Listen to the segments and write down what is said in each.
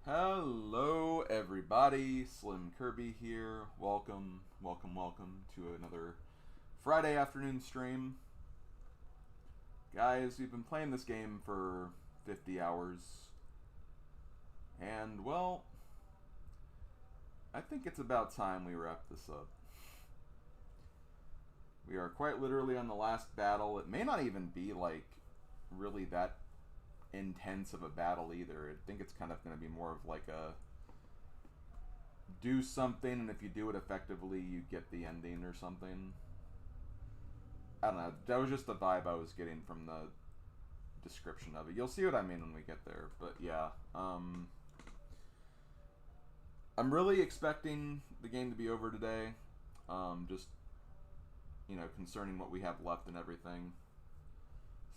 Hello everybody, SlimKirby here. Welcome to another Friday afternoon stream. Guys, we've been playing this game for 50 hours. And, well, I think it's about time we wrap this up. We are quite literally on the last battle. It may not even be, like, really that intense of a battle either. I think it's kind of going to be more of like a do something, and if you do it effectively, you get the ending or something. I don't know. That was just the vibe I was getting from the description of it. You'll see what I mean when we get there. But yeah, I'm really expecting the game to be over today. Just, you know, concerning what we have left and everything.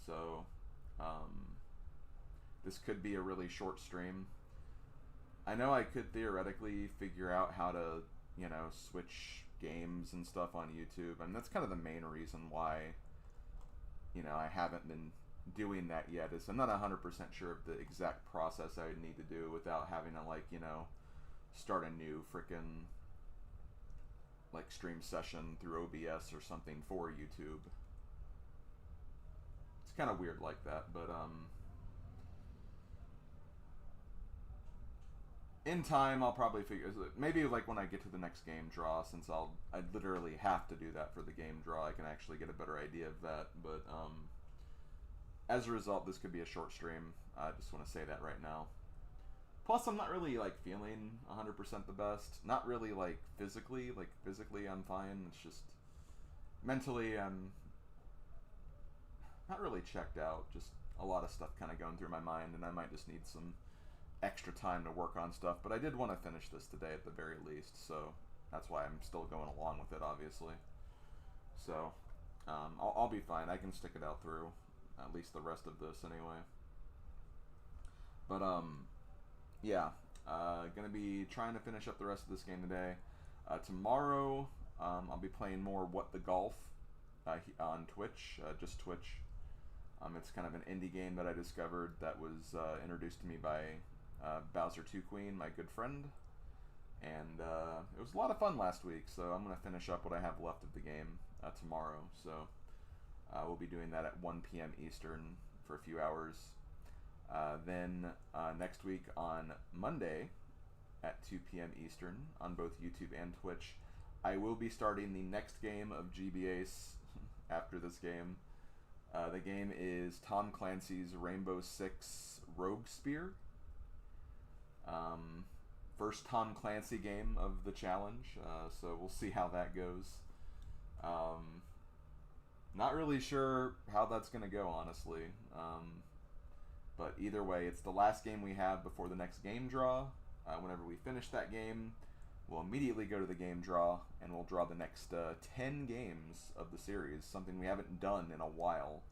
So, this could be a really short stream. I know I could theoretically figure out how to, you know, switch games and stuff on YouTube, and that's kind of the main reason why, you know, I haven't been doing that yet, is I'm not 100% sure of the exact process I would need to do without having to, like, you know, start a new frickin' like stream session through OBS or something for YouTube. It's kind of weird like that, but in time, I'll probably figure. Maybe like when I get to the next game draw, since I literally have to do that for the game draw, I can actually get a better idea of that. But as a result, this could be a short stream. I just want to say that right now. Plus, I'm not really like feeling 100% the best. Not really like physically. Like physically, I'm fine. It's just mentally, I'm not really checked out. Just a lot of stuff kind of going through my mind, and I might just need some extra time to work on stuff, but I did want to finish this today at the very least, so that's why I'm still going along with it, obviously. So, I'll be fine. I can stick it out through at least the rest of this anyway. But, yeah. Gonna be trying to finish up the rest of this game today. Tomorrow, I'll be playing more What the Golf on Twitch, just Twitch. It's kind of an indie game that I discovered that was introduced to me by Bowser 2 Queen, my good friend, and it was a lot of fun last week, so I'm going to finish up what I have left of the game tomorrow, so we'll be doing that at 1 p.m. Eastern for a few hours. Then next week on Monday at 2 p.m. Eastern on both YouTube and Twitch, I will be starting the next game of GBACE after this game. The game is Tom Clancy's Rainbow Six Rogue Spear. First Tom Clancy game of the challenge, so we'll see how that goes. Not really sure how that's going to go, honestly. But either way, it's the last game we have before the next game draw. Whenever we finish that game, we'll immediately go to the game draw, and we'll draw the next 10 games of the series, something we haven't done in a while.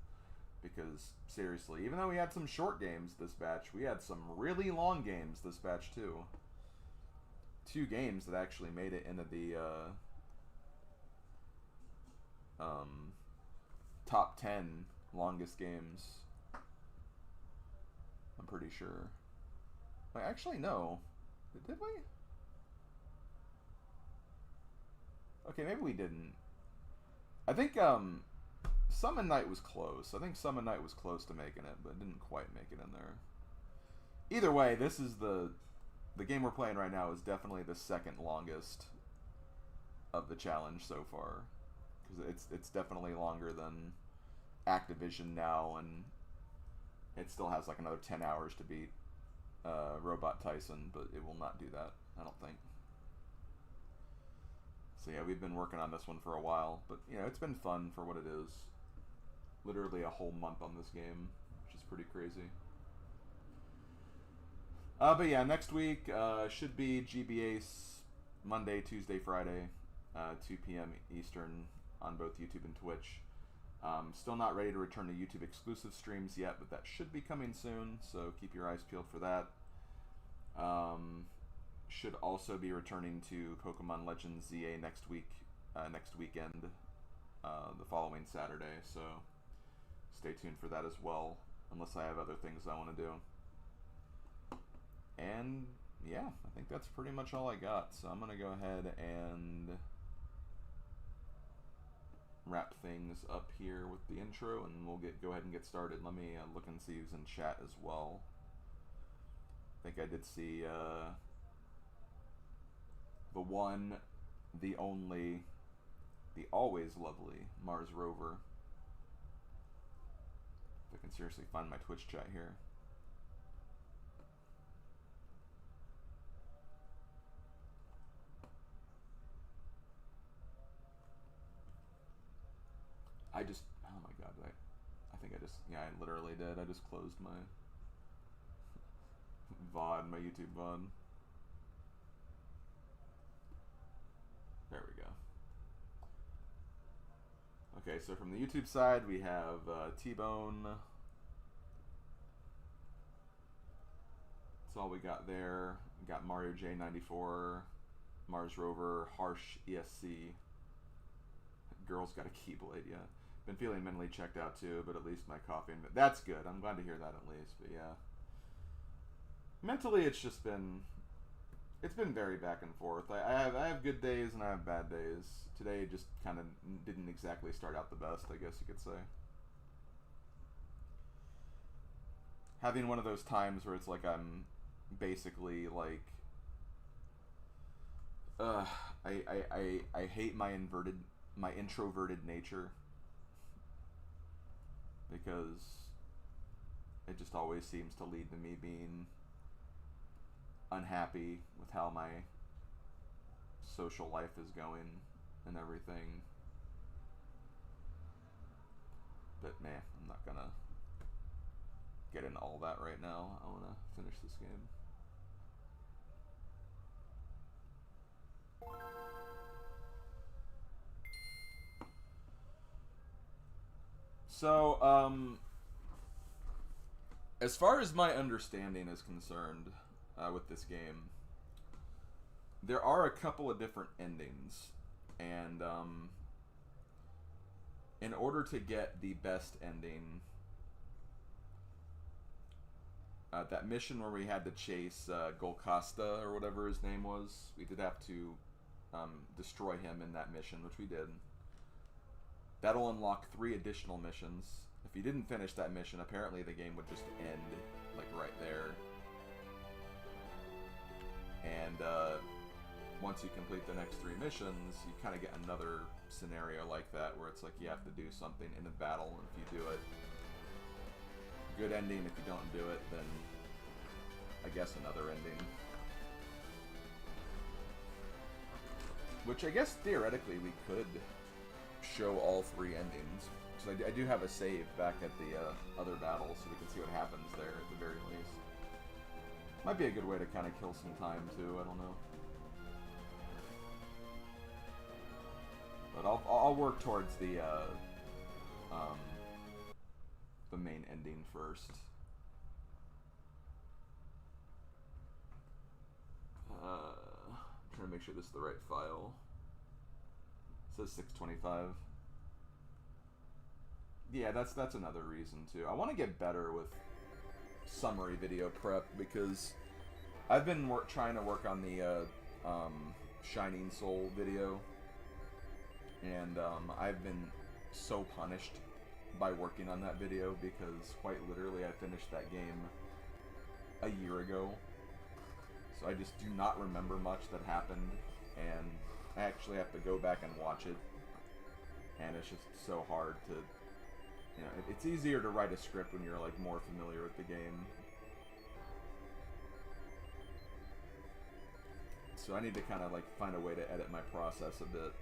Because, seriously, even though we had some short games this batch, we had some really long games this batch, too. 2 games that actually made it into the top 10 longest games. I'm pretty sure. Like, actually, no. Did we? Okay, maybe we didn't. I think, Summon Night was close. I think Summon Night was close to making it, but it didn't quite make it in there. Either way, this is the game we're playing right now is definitely the second longest of the challenge so far, because it's definitely longer than Activision now, and it still has like another 10 hours to beat Robot Tyson, but it will not do that, I don't think. So yeah, we've been working on this one for a while, but you know, it's been fun for what it is. Literally a whole month on this game, which is pretty crazy. But yeah, next week should be GBACE Monday, Tuesday, Friday, 2 p.m. Eastern on both YouTube and Twitch. Still not ready to return to YouTube exclusive streams yet, but that should be coming soon, so keep your eyes peeled for that. Should also be returning to Pokemon Legends ZA next weekend, the following Saturday, so stay tuned for that as well, unless I have other things I want to do. And yeah, I think that's pretty much all I got. So I'm going to go ahead and wrap things up here with the intro, and we'll go ahead and get started. Let me look and see who's in chat as well. I think I did see the one, the only, the always lovely Mars Rover. If I can seriously find my Twitch chat here. Oh my god, I think yeah, I literally did. I just closed my VOD, my YouTube VOD. There we go. Okay, so from the YouTube side, we have T-Bone. That's all we got there. We got Mario J94, Mars Rover, Harsh ESC. Girl's got a Keyblade, yeah. Been feeling mentally checked out too, but at least my coffee. That's good. I'm glad to hear that at least. But yeah, mentally it's been very back and forth. I have good days and I have bad days. Today just kind of didn't exactly start out the best, I guess you could say. Having one of those times where it's like I'm basically like, I hate my introverted nature, because it just always seems to lead to me being unhappy with how my social life is going and everything. But man, I'm not gonna get into all that right now. I wanna finish this game. So, as far as my understanding is concerned with this game, there are a couple of different endings, and in order to get the best ending, that mission where we had to chase Golcosta, or whatever his name was, we did have to destroy him in that mission, which we did. That'll unlock 3 additional missions. If you didn't finish that mission, apparently the game would just end, like, right there. And once you complete the next 3 missions, you kind of get another scenario like that, where it's like you have to do something in a battle, and if you do it, good ending. If you don't do it, then I guess another ending. Which I guess theoretically we could show all 3 endings, because I do have a save back at the other battle, so we can see what happens there at the very least. Might be a good way to kind of kill some time too, I don't know. But I'll work towards the main ending first. I'm trying to make sure this is the right file. It says 625. Yeah, that's another reason too. I want to get better with summary video prep, because I've been trying to work on the Shining Soul video, and I've been so punished by working on that video, because quite literally I finished that game a year ago, so I just do not remember much that happened, and I actually have to go back and watch it, and it's just so hard to, you know, it's easier to write a script when you're like more familiar with the game. So I need to kind of like find a way to edit my process a bit.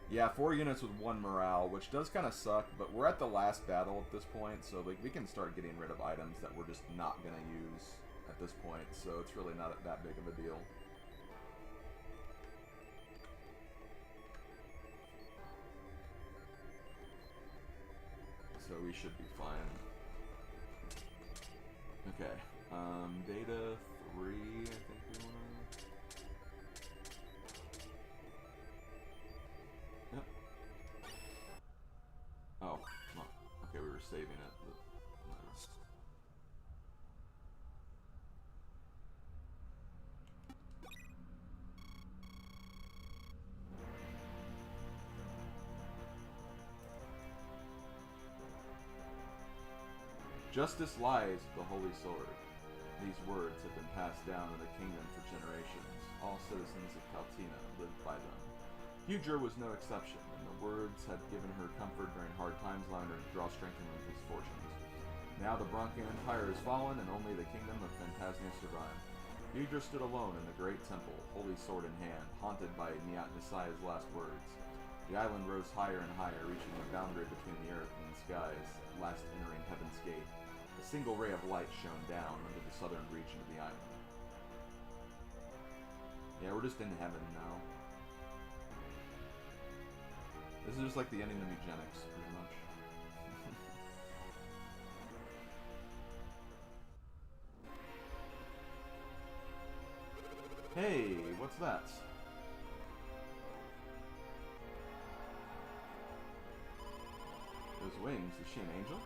Yeah, 4 units with 1 morale, which does kind of suck, but we're at the last battle at this point, so like we can start getting rid of items that we're just not gonna use at this point, so it's really not that big of a deal. So we should be fine. Okay, data 3, I think we wanna... Yep. Oh, well, okay, we were saving it, but... Justice lies with the holy sword. These words have been passed down in the kingdom for generations. All citizens of Paltina lived by them. Yggdra was no exception, and the words had given her comfort during hard times, allowing her to draw strength from his fortunes. Now the Bronchian Empire is fallen, and only the kingdom of Phantasnia survived. Yggdra stood alone in the great temple, holy sword in hand, haunted by Nyat Nisai's last words. The island rose higher and higher, reaching the boundary between the earth and the skies, at last entering Heaven's Gate. A single ray of light shone down under the southern region of the island. Yeah, we're just in heaven now. This is just like the ending of Eugenics, pretty much. Hey, what's that? Those wings, is she an angel?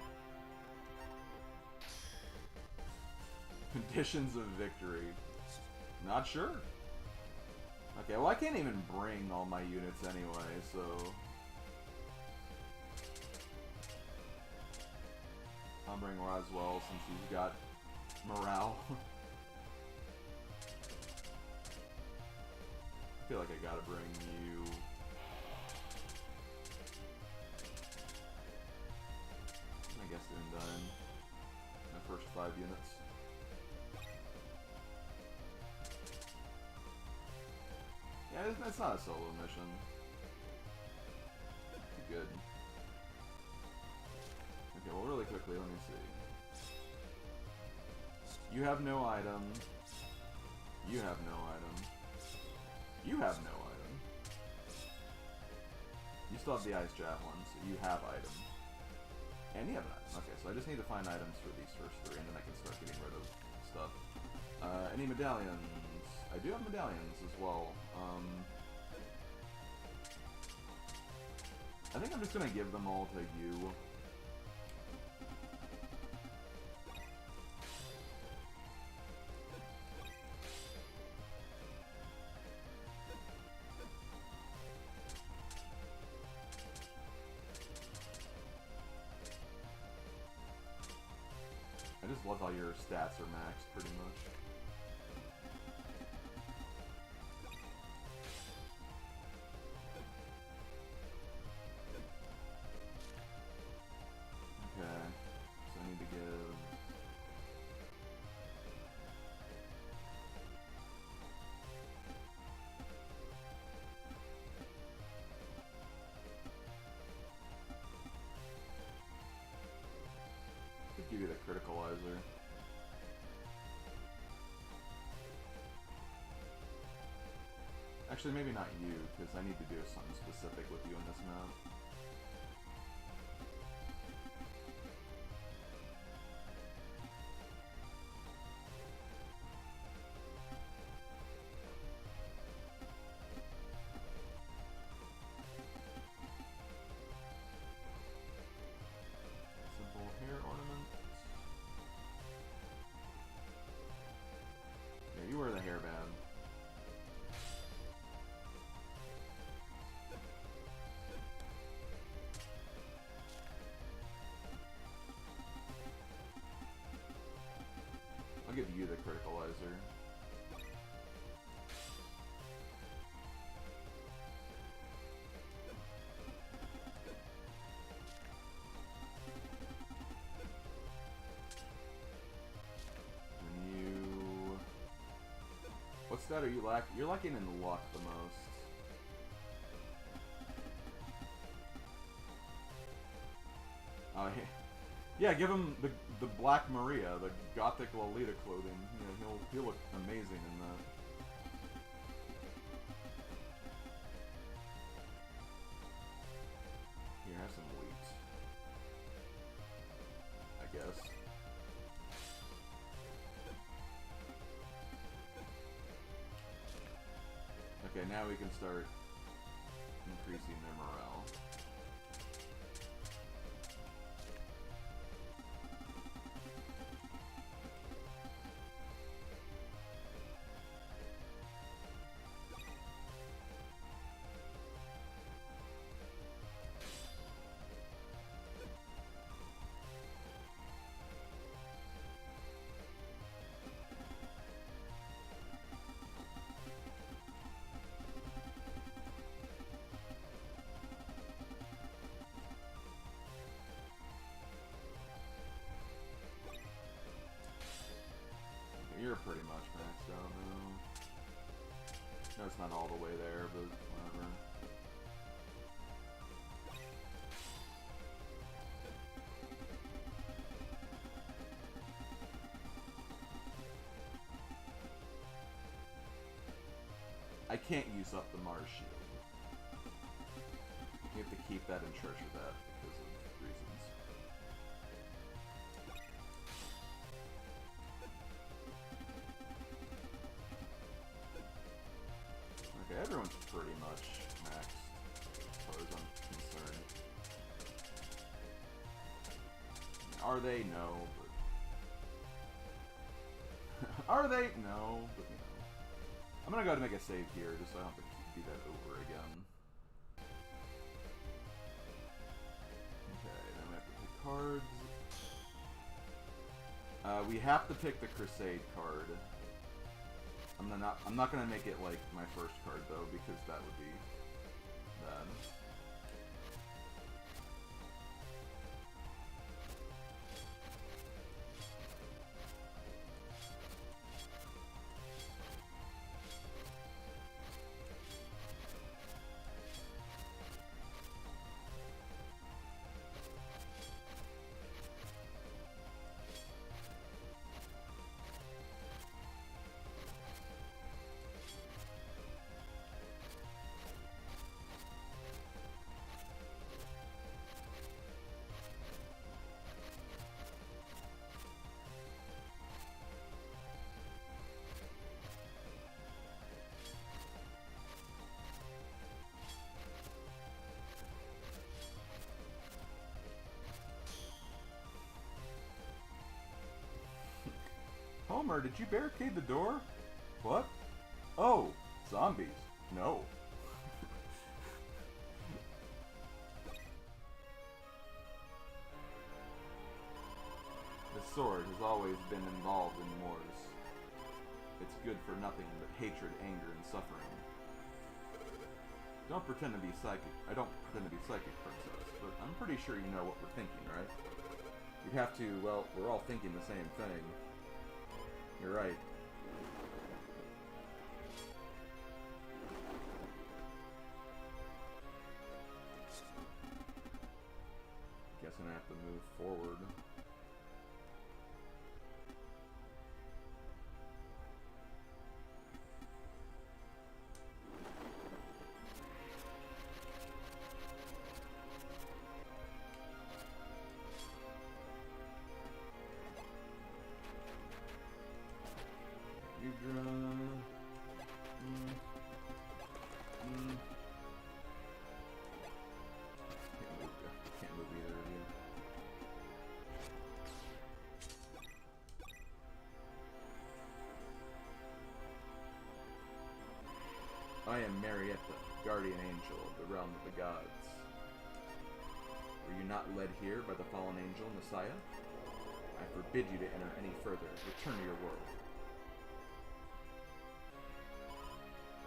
Conditions of victory. Not sure. Okay, well I can't even bring all my units anyway, so... I'll bring Roswell since he's got morale. I feel like I gotta bring you. I guess Undine. My first 5 units. Yeah, it's not a solo mission. Good. Okay, well really quickly, let me see. You have no item. You have no item. You have no item. You still have the Ice Javelin, so you have item. And you have an item. Okay, so I just need to find items for these first 3, and then I can start getting rid of stuff. Any medallions? I do have medallions as well. I think I'm just gonna give them all to you. I just love how your stats are maxed, pretty much. Okay, so I need to give... Could give you the criticalizer. Actually, maybe not you, because I need to do something specific with you in this map. Simple hair ornament. Yeah, you wear the hairband. I'll give you the criticalizer. And you... What's that? Are you lacking? You're lacking in luck the most. Oh, yeah. Yeah, give him the Black Maria, the Gothic Lolita clothing. You know, he'll look amazing in that. Here, have some wheat. I guess. Okay, now we can start increasing their morale. You're pretty much maxed out now. No, it's not all the way there, but whatever. I can't use up the Mars shield. You have to keep that in church with that because of reasons. Okay, everyone's pretty much maxed as far as I'm concerned. Are they? No, but... Are they? No, but you know. I'm gonna go ahead and make a save here, just so I don't have to do that over again. Okay, then we have to pick cards. We have to pick the Crusade card. I'm not gonna make it like my first card though, because that would be bad. Homer, did you barricade the door? What? Oh, zombies. No. The sword has always been involved in wars. It's good for nothing but hatred, anger, and suffering. Don't pretend to be psychic. I don't pretend to be psychic, Princess, but I'm pretty sure you know what we're thinking, right? You'd have to, well, we're all thinking the same thing. You're right. Guess I'm gonna have to move forward. Yggdra. Can't move either of you. I am Marietta, guardian angel of the realm of the gods. Were you not led here by the fallen angel, Messiah? I forbid you to enter any further. Return to your world.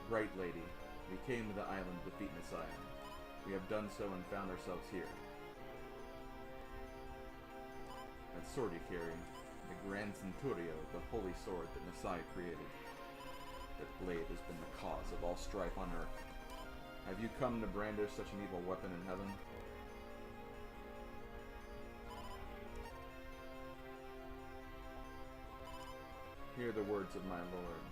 Right, lady. We came to the island to defeat Messiah. We have done so and found ourselves here. That sword you carry, the Grand Centurio, the holy sword that Messiah created. That blade has been the cause of all strife on earth. Have you come to brandish such an evil weapon in heaven? Hear the words of my lord.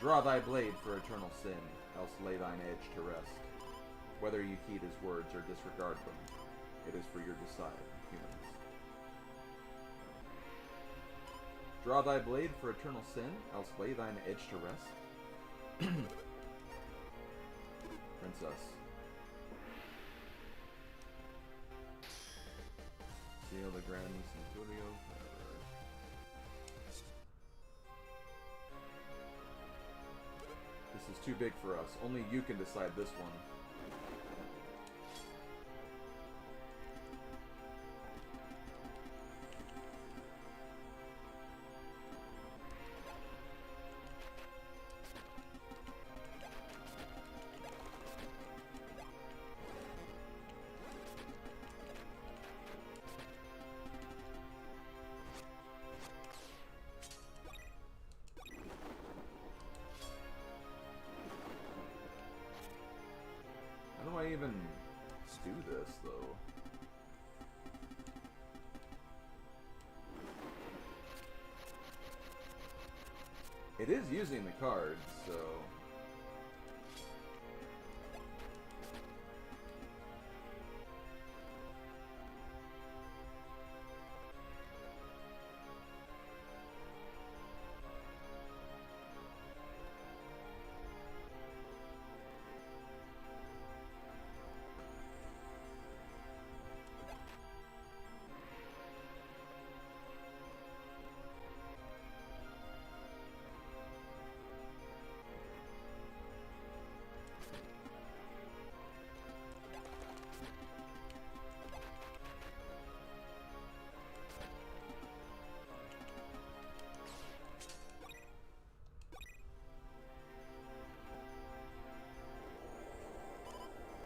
Draw thy blade for eternal sin, else lay thine edge to rest. Whether you heed his words or disregard them, it is for your decide, humans. Draw thy blade for eternal sin, else lay thine edge to rest. Princess. Seal the Grand Centurio forever. This is too big for us. Only you can decide this one. even do this, though? It is using the cards, so...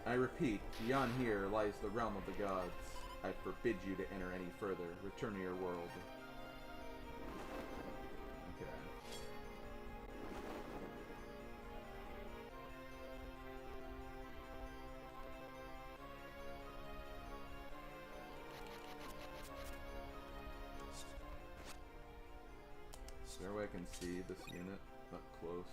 I repeat, beyond here lies the realm of the gods. I forbid you to enter any further. Return to your world. Okay. Is there a way I can see this unit up close?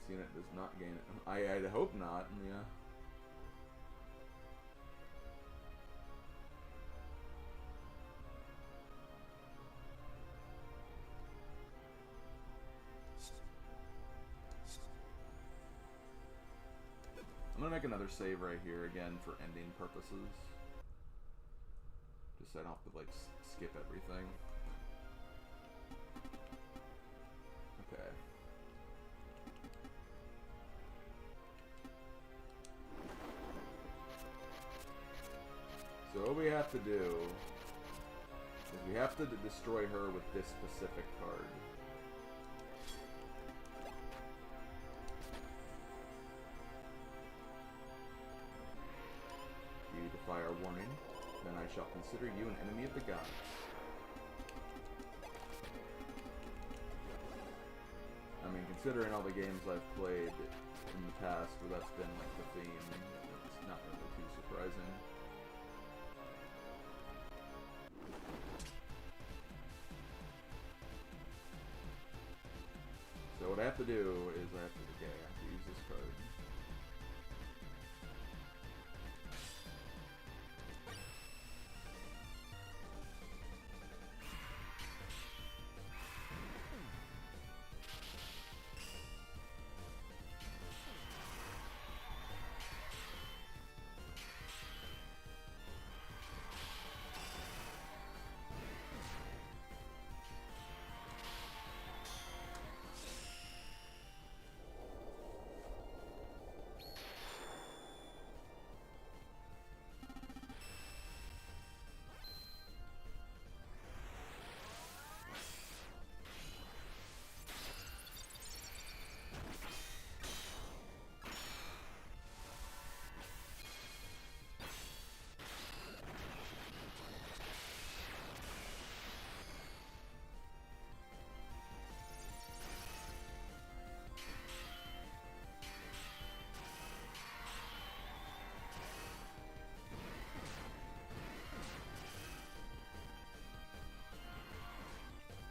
Unit does not gain it. I'd hope not, yeah. I'm gonna make another save right here again for ending purposes. Just so I don't have to like skip everything. Okay. So what we have to do is we have to destroy her with this specific card. If you defy our warning, then I shall consider you an enemy of the gods. I mean, considering all the games I've played in the past where that's been like the theme, it's not really too surprising. So what I have to do is I have to use this card.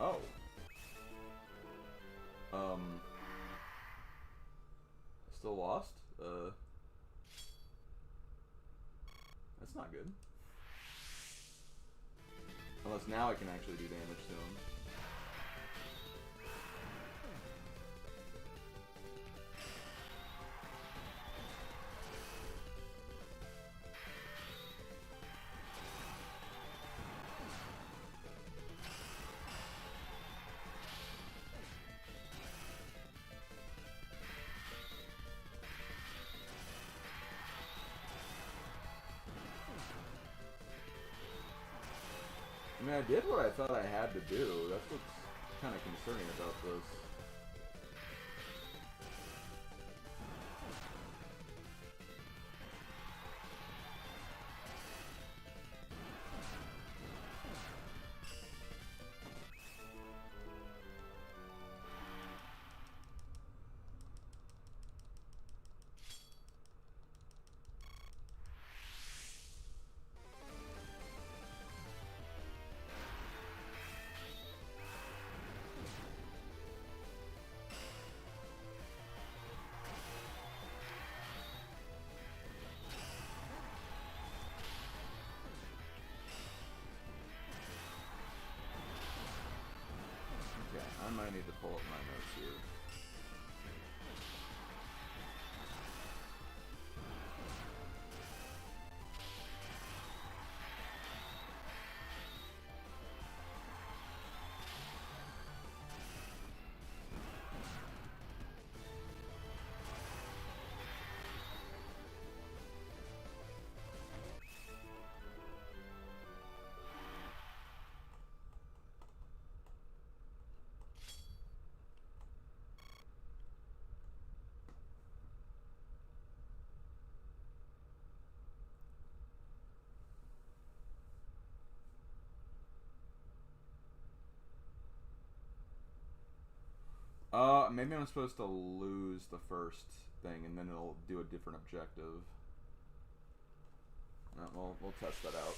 Oh. Still lost? That's not good. Unless now I can actually do damage to him. I mean, I did what I thought I had to do. That's what's kind of concerning about this. Maybe I'm supposed to lose the first thing, and then it'll do a different objective. We'll test that out.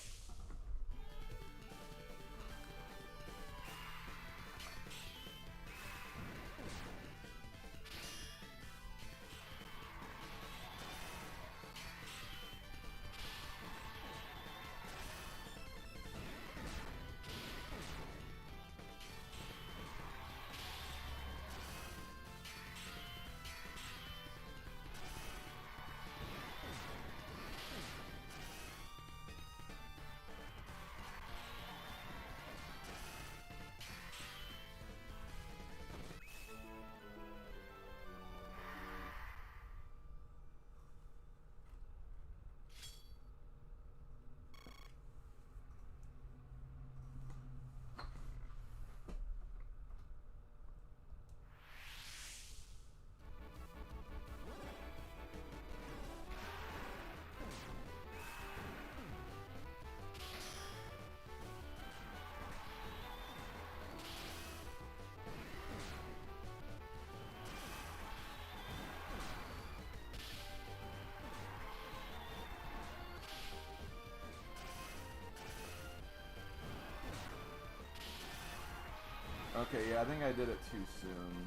Okay, yeah, I think I did it too soon.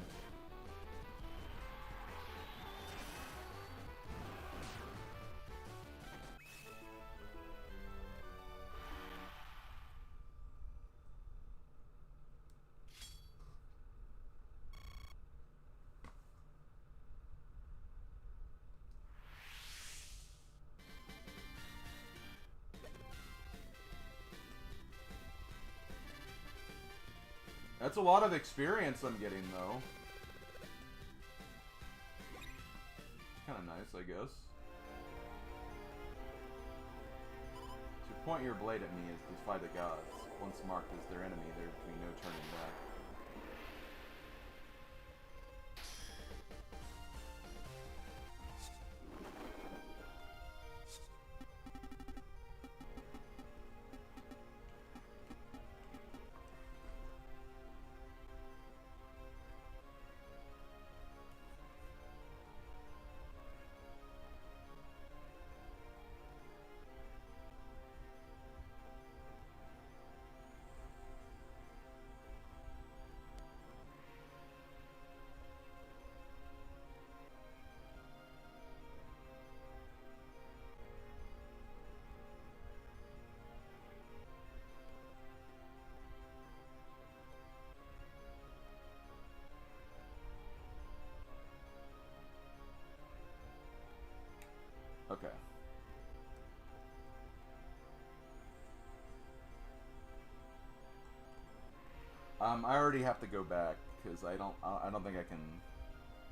That's a lot of experience I'm getting, though. Kind of nice, I guess. To point your blade at me is to defy the gods. Once marked as their enemy, there will be no turning back. Okay. I already have to go back because I don't think I can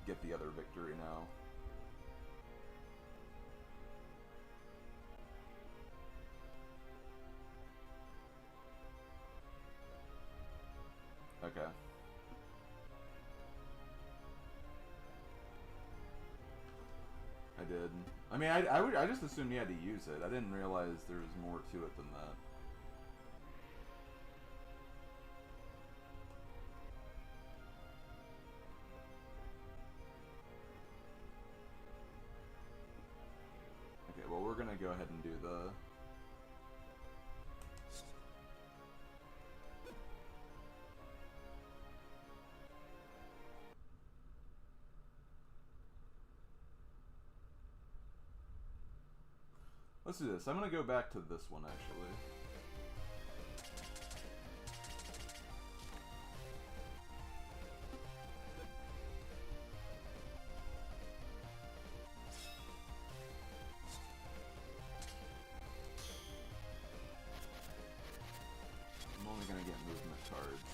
get the other victory now. Okay. I did. I mean, I just assumed you had to use it. I didn't realize there was more to it than that. Okay, well, we're gonna go ahead and do the... Let's do this. I'm gonna go back to this one, actually. I'm only gonna get movement cards.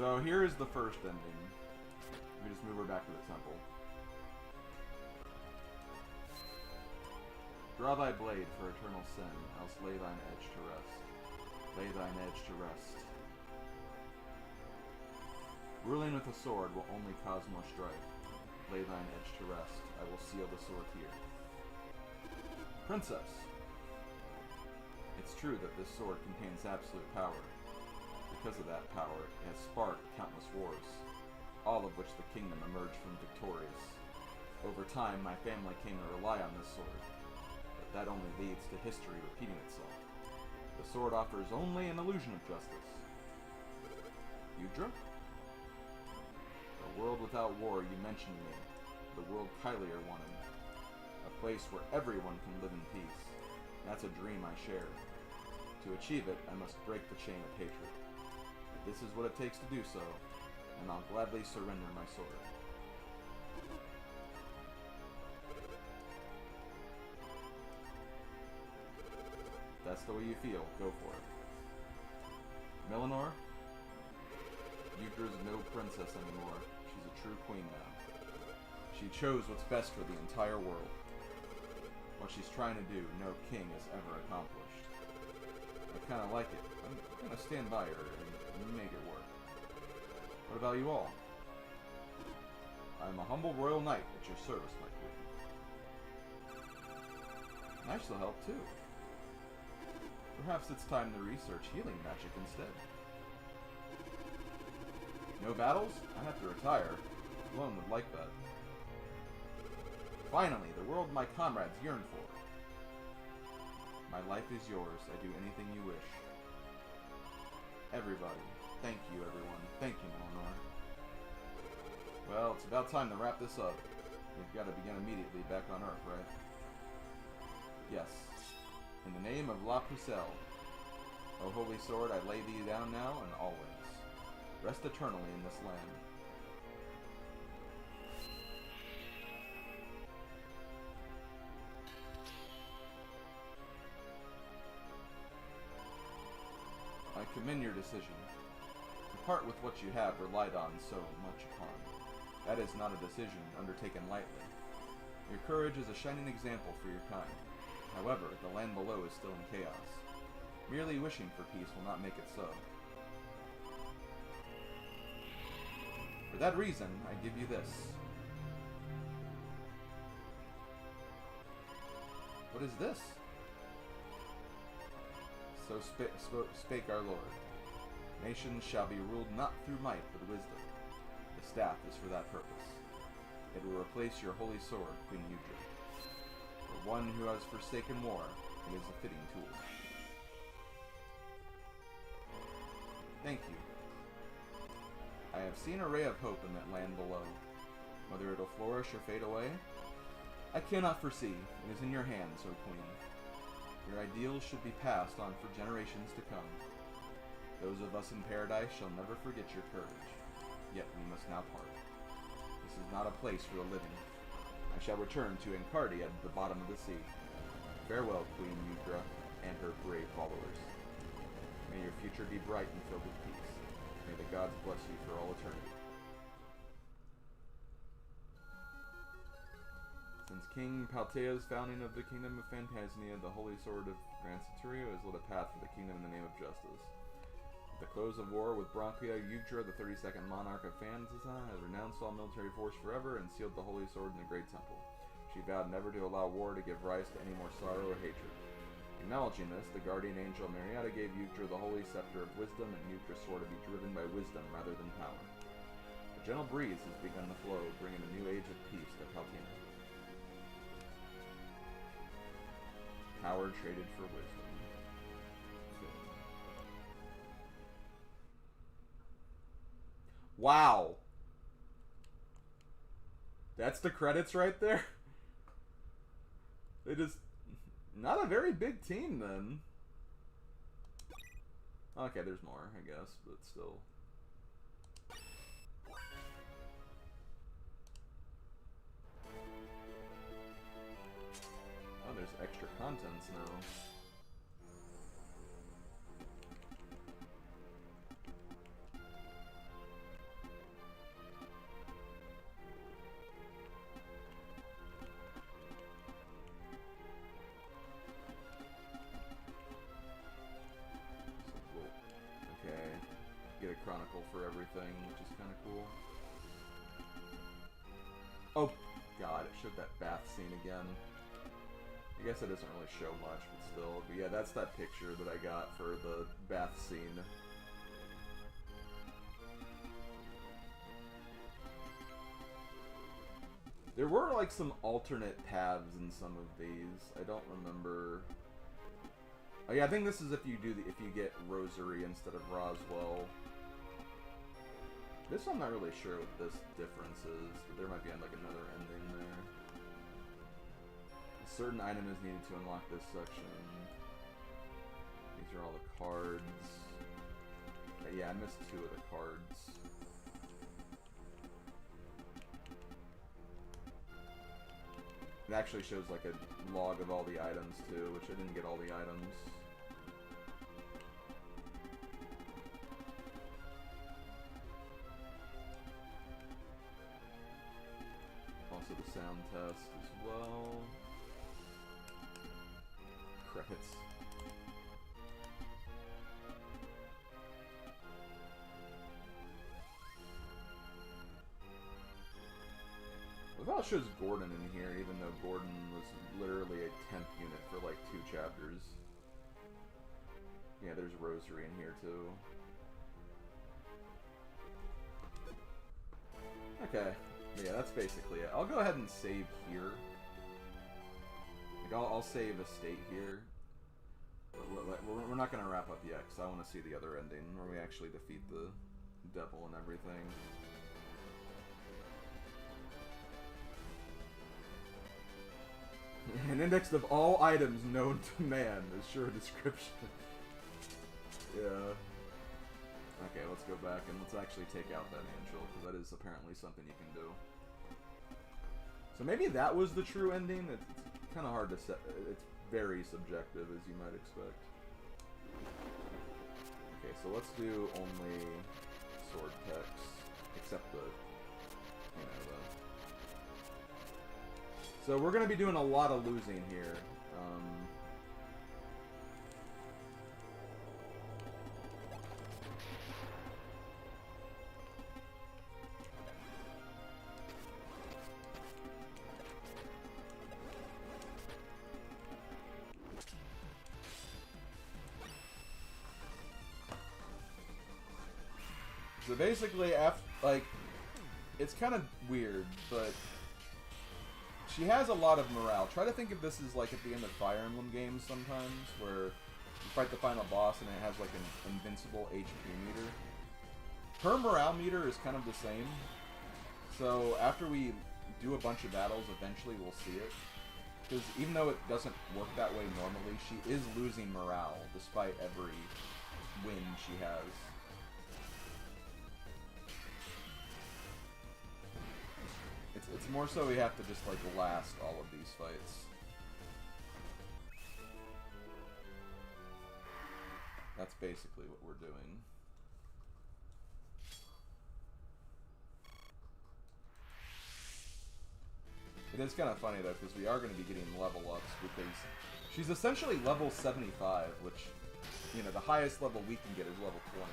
So here is the first ending. Let me just move her back to the temple. Draw thy blade for eternal sin, else lay thine edge to rest. Lay thine edge to rest. Ruling with a sword will only cause more strife. Lay thine edge to rest. I will seal the sword here. Princess! It's true that this sword contains absolute power. Because of that power, it has sparked countless wars, all of which the kingdom emerged from victorious. Over time, my family came to rely on this sword, but that only leads to history repeating itself. The sword offers only an illusion of justice. Yggdra? A world without war, you mentioned me. The world Kylier wanted. A place where everyone can live in peace. That's a dream I share. To achieve it, I must break the chain of hatred. This is what it takes to do so, and I'll gladly surrender my sword. If that's the way you feel, go for it. Melanor? Yggdra's no princess anymore. She's a true queen now. She chose what's best for the entire world. What she's trying to do, no king has ever accomplished. I kind of like it. I'm going to stand by her and make it work. What about you all? I'm a humble royal knight at your service, my queen. And I shall help too. Perhaps it's time to research healing magic instead. No battles? I have to retire. Sloane would like that. Finally, the world my comrades yearn for. My life is yours. I do anything you wish. Everybody. Thank you, everyone. Thank you, Melanor. Well, it's about time to wrap this up. We've got to begin immediately back on Earth, right? Yes. In the name of La Pucelle, O holy sword, I lay thee down now and always. Rest eternally in this land. I commend your decision. To part with what you have relied on so much upon. That is not a decision undertaken lightly. Your courage is a shining example for your kind. However, the land below is still in chaos. Merely wishing for peace will not make it so. For that reason, I give you this. What is this? So spake our Lord. Nations shall be ruled not through might, but wisdom. The staff is for that purpose. It will replace your holy sword, Queen Yggdra. For one who has forsaken war, it is a fitting tool. Thank you. I have seen a ray of hope in that land below. Whether it'll flourish or fade away, I cannot foresee. It is in your hands, O Queen. Your ideals should be passed on for generations to come. Those of us in paradise shall never forget your courage. Yet we must now part. This is not a place for the living. I shall return to Encardi at the bottom of the sea. Farewell, Queen Yggdra, and her brave followers. May your future be bright and filled with peace. May the gods bless you for all eternity. Since King Paltea's founding of the Kingdom of Phantasnia, the Holy Sword of Gran Centurio has lit a path for the kingdom in the name of justice. At the close of war with Bronchia, Yggdra, the 32nd monarch of Phantasnia, has renounced all military force forever and sealed the Holy Sword in the Great Temple. She vowed never to allow war to give rise to any more sorrow or hatred. Acknowledging this, the guardian angel Marietta gave Yggdra the holy scepter of wisdom, and Yggdra swore to be driven by wisdom rather than power. A gentle breeze has begun to flow, bringing a new age of peace to Paltina. Power traded for wisdom. Good. Wow! That's the credits right there? They just... Not a very big team, then. Okay, there's more, I guess, but still. Oh, there's extra contents now. chronicle for everything, which is kind of cool. Oh, God, it showed that bath scene again. I guess it doesn't really show much, but still. But yeah, that's that picture that I got for the bath scene. There were like some alternate paths in some of these. I don't remember. Oh yeah, I think this is if you get Rosary instead of Roswell. This I'm not really sure what this difference is, but there might be like another ending there. A certain item is needed to unlock this section. These are all the cards. Yeah, I missed 2 of the cards. It actually shows like a log of all the items too, which I didn't get all the items. Also the sound test as well. Credits. Well, it shows Gordon in here, even though Gordon was literally a temp unit for like 2 chapters. Yeah, there's Rosary in here too. Okay, yeah, that's basically it. I'll go ahead and save here. Like, I'll save a state here. But we're not going to wrap up yet, because I want to see the other ending, where we actually defeat the devil and everything. An index of all items known to man is sure a description. Yeah. Okay, let's go back and let's actually take out that angel, because that is apparently something you can do. So maybe that was the true ending? It's kind of hard to set. It's very subjective, as you might expect. Okay, so let's do only sword text, except the, you know, the... So we're going to be doing a lot of losing here. So basically, after, like, it's kind of weird, but she has a lot of morale. Try to think if this is like at the end of Fire Emblem games sometimes, where you fight the final boss and it has like an invincible HP meter. Her morale meter is kind of the same. So after we do a bunch of battles, eventually we'll see it. Because even though it doesn't work that way normally, she is losing morale despite every win she has. It's more so we have to just, like, last all of these fights. That's basically what we're doing. It is kind of funny, though, because we are going to be getting level ups, because she's essentially level 75, which, you know, the highest level we can get is level 20.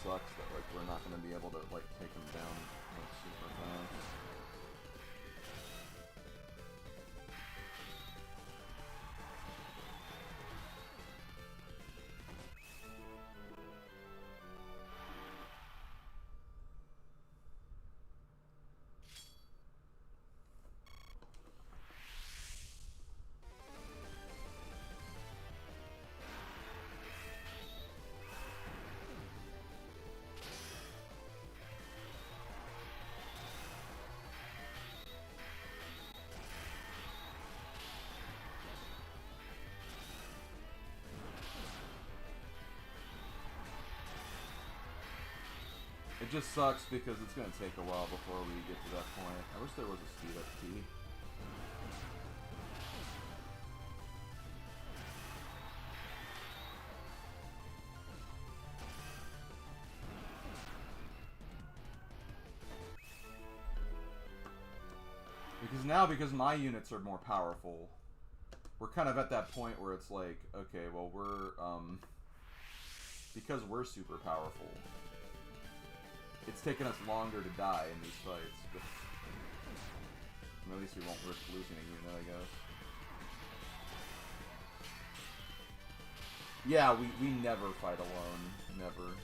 Sucks that, like, we're not going to be able to, like, take him down, like, super fast. It just sucks because it's going to take a while before we get to that point. I wish there was a speed up key. because my units are more powerful, we're kind of at that point where it's like, okay, well, we're, because we're super powerful, it's taken us longer to die in these fights, but at least we won't risk losing a unit, I guess. Yeah, we never fight alone. Never.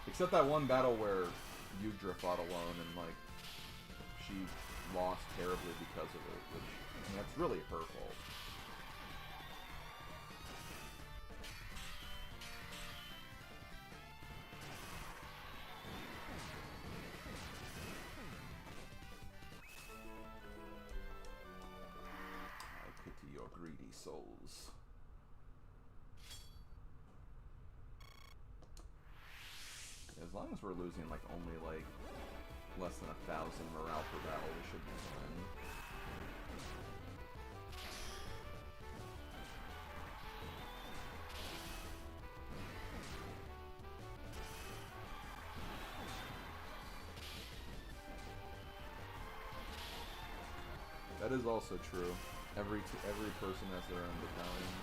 Except that one battle where Yggdra fought alone and, like, she lost terribly because of it, which, I mean, that's really her fault. I pity your greedy souls. As long as we're losing, like, only, like, less than 1,000 morale per battle, we should be fine. That is also true. Every person has their own battalion.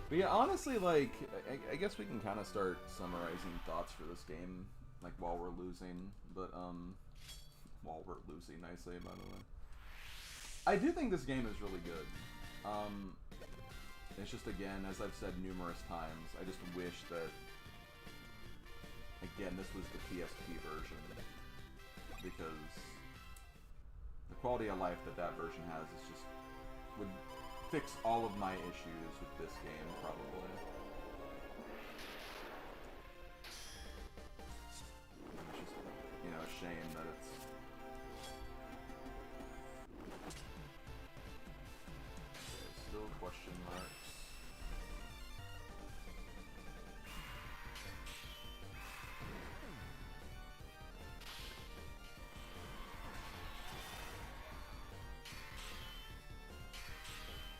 But yeah, honestly, like, I guess we can kind of start summarizing thoughts for this game, like, while we're losing, but, while we're losing, I say, by the way. I do think this game is really good. It's just, again, as I've said numerous times, I just wish that, again, this was the PSP version, because the quality of life that that version has is just, would fix all of my issues with this game, probably. It's just, you know, a shame that it's... Okay, still question marks.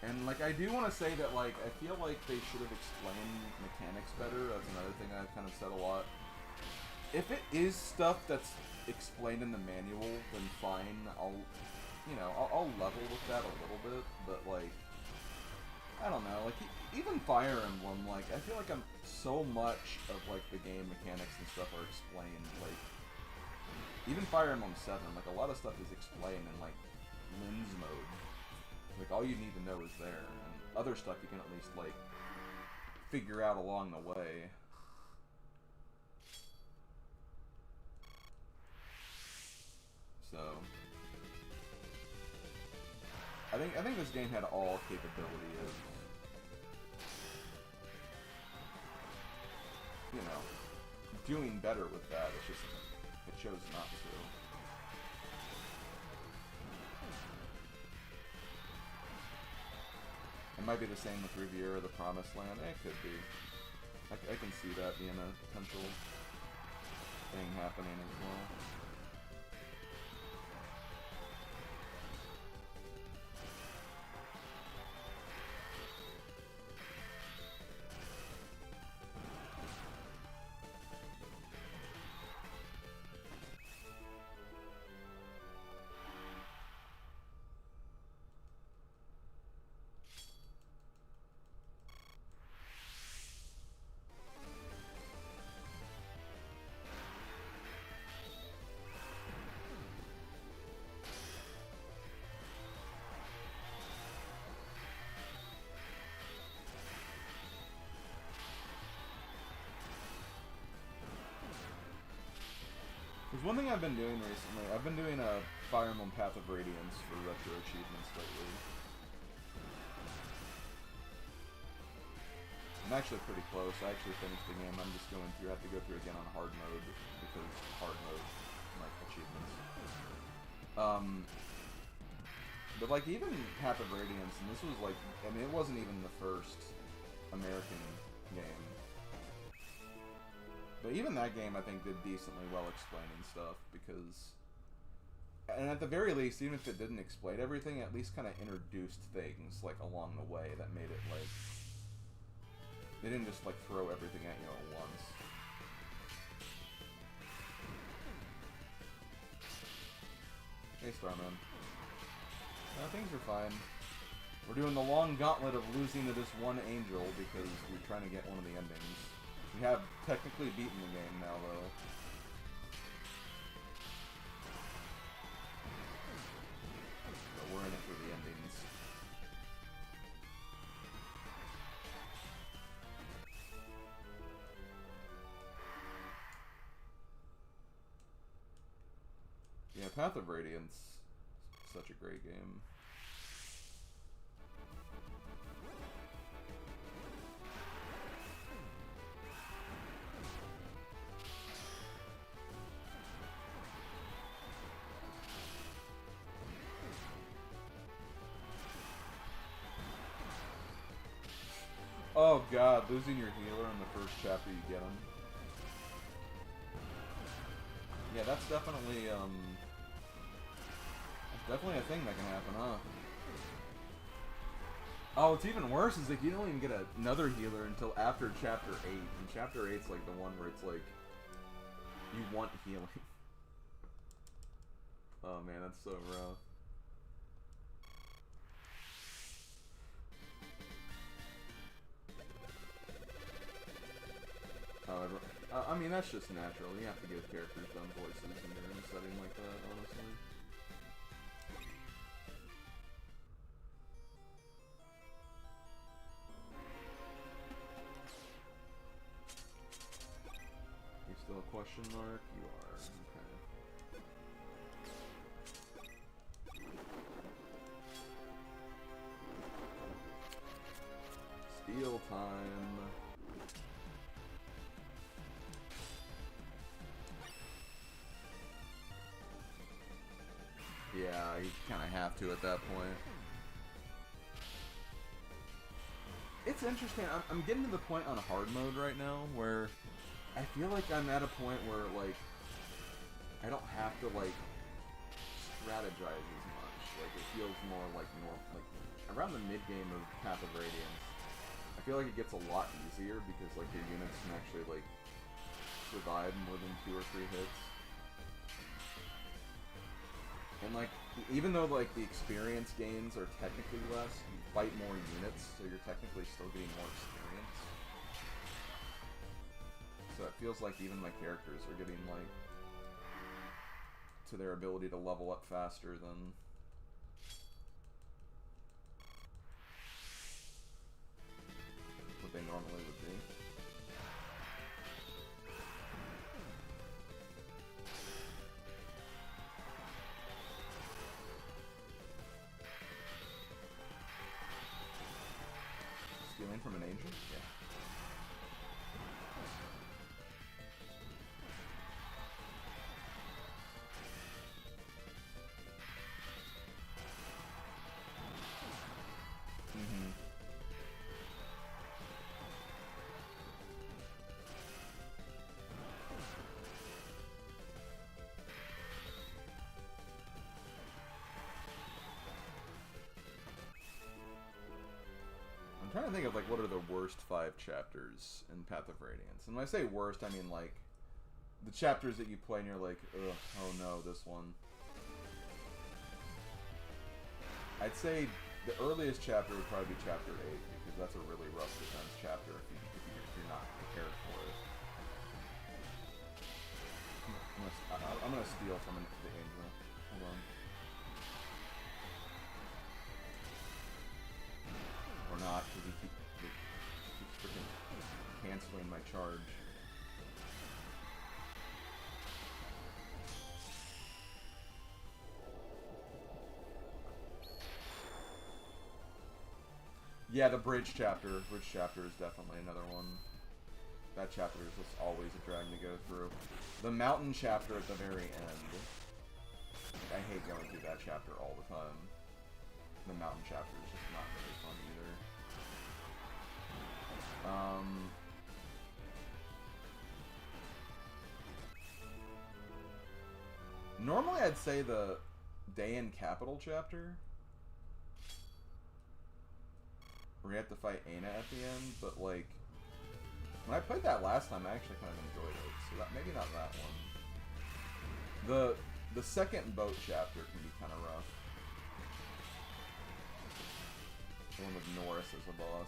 And, like, I do want to say that, like, I feel like they should have explained mechanics better. That's another thing I've kind of said a lot. If it is stuff that's explained in the manual, then fine. I'll level with that a little bit. But, like, I don't know. Like, even Fire Emblem, like, I feel like so much of, like, the game mechanics and stuff are explained. Like, even Fire Emblem 7, like, a lot of stuff is explained in, like, lens mode. Like, all you need to know is there, and other stuff you can at least, like, figure out along the way. So, I think this game had all capability of, you know, doing better with that. It's just, it chose not to. It might be the same with Riviera, the Promised Land. It could be. I can see that being a potential thing happening as well. There's one thing I've been doing recently. I've been doing a Fire Emblem Path of Radiance for retro achievements lately. I'm actually pretty close. I actually finished the game. I'm just going through. I have to go through again on hard mode because hard mode, like, achievements. But, like, even Path of Radiance, and this was like, I mean, it wasn't even the first American game. But even that game, I think, did decently well explaining stuff, because... And at the very least, even if it didn't explain everything, it at least kind of introduced things, like, along the way that made it, like... They didn't just, like, throw everything at you at once. Hey, Starman. Things are fine. We're doing the long gauntlet of losing to this one angel because we're trying to get one of the endings. We have technically beaten the game now, though. But we're in it for the endings. Yeah, Path of Radiance, such a great game. Oh god, losing your healer in the first chapter you get him. Yeah, that's definitely a thing that can happen, huh? Oh, what's even worse is like you don't even get another healer until after chapter 8. And chapter 8's like the one where it's like you want healing. Oh man, that's so rough. However, I mean that's just natural. You have to give characters dumb voices when you're in a setting like that, honestly. You still a question mark? You are. Okay. Steal time. Yeah, you kind of have to at that point. It's interesting. I'm getting to the point on hard mode right now where I feel like I'm at a point where, like, I don't have to, like, strategize as much. Like, it feels more like around the mid-game of Path of Radiance, I feel like it gets a lot easier because, like, your units can actually, like, survive more than 2 or 3 hits. And, like, even though, like, the experience gains are technically less, you fight more units, so you're technically still getting more experience. So it feels like even my characters are getting, like, to their ability to level up faster than what they normally would be. Stealing from an angel? Yeah. I'm trying to think of, like, what are the worst 5 chapters in Path of Radiance. And when I say worst, I mean, like, the chapters that you play and you're like, ugh, oh no, this one. I'd say the earliest chapter would probably be chapter 8, because that's a really rough defense chapter if you're not prepared for it. I'm gonna steal from the angel. Hold on. Or not, because he keeps freaking canceling my charge. Yeah, the bridge chapter. Bridge chapter is definitely another one. That chapter is just always a drag to go through. The mountain chapter at the very end. I hate going through that chapter all the time. The mountain chapter is just not very fun either. Normally I'd say the Day in Capital chapter, where you have to fight Aina at the end, but, like, When I played that last time, I actually kind of enjoyed it. So that maybe not that one. The second boat chapter can be kind of rough. The one with Norris as a boss.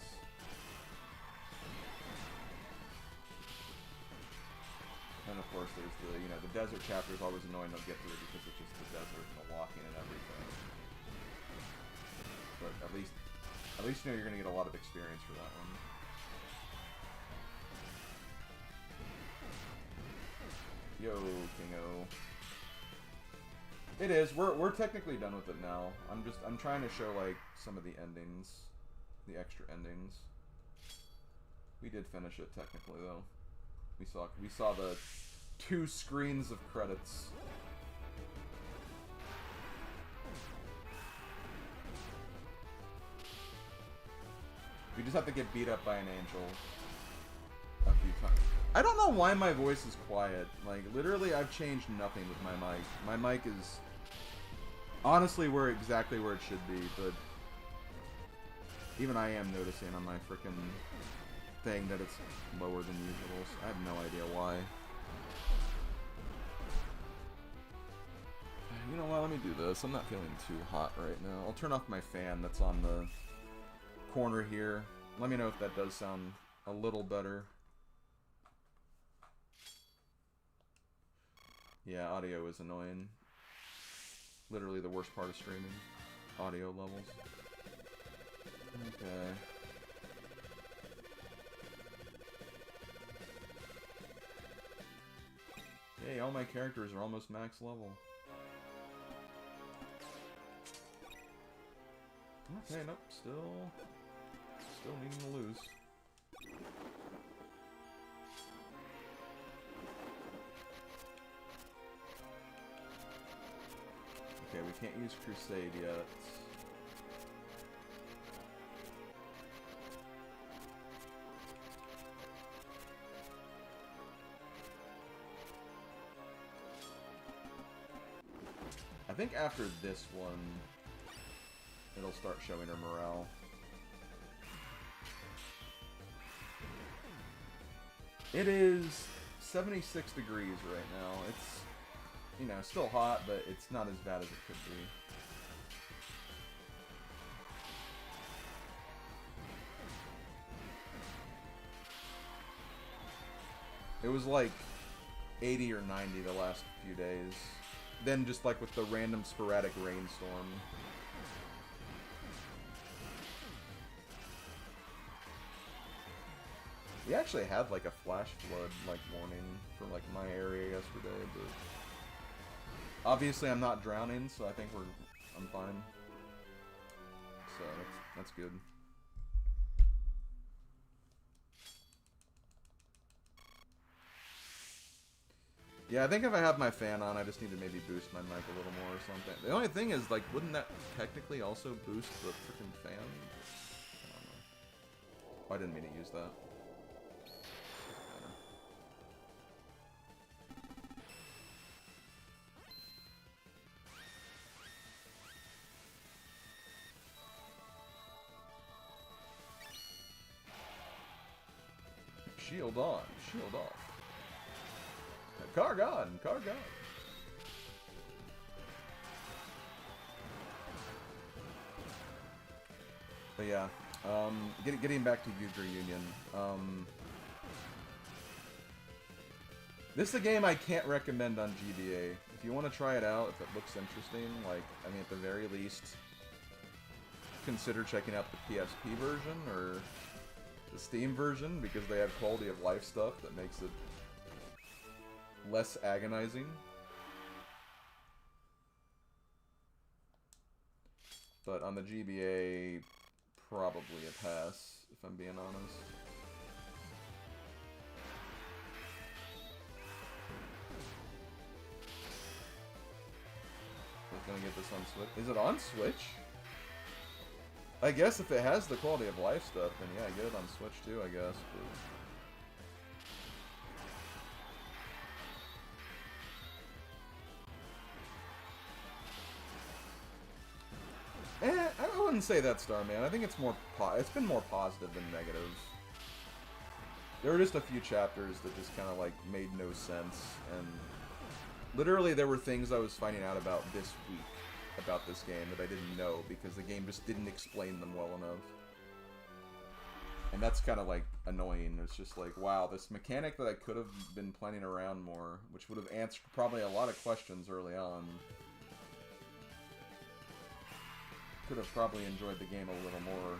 And of course, there's the the desert chapter is always annoying to get through because it's just the desert and the walking and everything. But at least you're gonna get a lot of experience for that one. Yo, Kingo. It is. We're technically done with it now. I'm trying to show like some of the endings, the extra endings. We did finish it technically though. We saw the 2 screens of credits. We just have to get beat up by an angel a few times. I don't know why my voice is quiet. Like, literally, I've changed nothing with my mic. My mic is honestly exactly where it should be, but even I am noticing on my frickin' thing that it's lower than usual, so I have no idea why. You know what, let me do this. I'm not feeling too hot right now. I'll turn off my fan that's on the corner here. Let me know if that does sound a little better. Yeah, audio is annoying. Literally the worst part of streaming. Audio levels. Okay. Hey, all my characters are almost max level. Okay, nope, still needing to lose. Okay, we can't use Crusade yet. I think after this one, it'll start showing her morale. It is 76 degrees right now. It's, you know, still hot, but it's not as bad as it could be. It was like 80 or 90 the last few days. Then just like with the random sporadic rainstorm. We actually had like a flash flood like warning for like my area yesterday, but obviously I'm not drowning, so I think I'm fine. So that's good. Yeah, I think if I have my fan on, I just need to maybe boost my mic a little more or something. The only thing is, like, wouldn't that technically also boost the freaking fan? I don't know. Oh, I didn't mean to use that. Shield on, shield off. Car gone, car gone. But yeah, getting back to Yggdra Union. This is a game I can't recommend on GBA. If you want to try it out, if it looks interesting, like, I mean, at the very least, consider checking out the PSP version or the Steam version, because they have quality of life stuff that makes it less agonizing. But on the GBA, probably a pass, if I'm being honest. I was gonna get this on Switch. Is it on Switch? I guess if it has the quality of life stuff, then yeah, get it on Switch too, I guess. But I wouldn't say that, Starman. I think it's more it's been more positive than negative. There were just a few chapters that just kind of like made no sense, and literally there were things I was finding out about this week about this game that I didn't know because the game just didn't explain them well enough. And that's kind of like annoying. It's just like, wow, this mechanic that I could have been planning around more, which would have answered probably a lot of questions early on. Could have probably enjoyed the game a little more.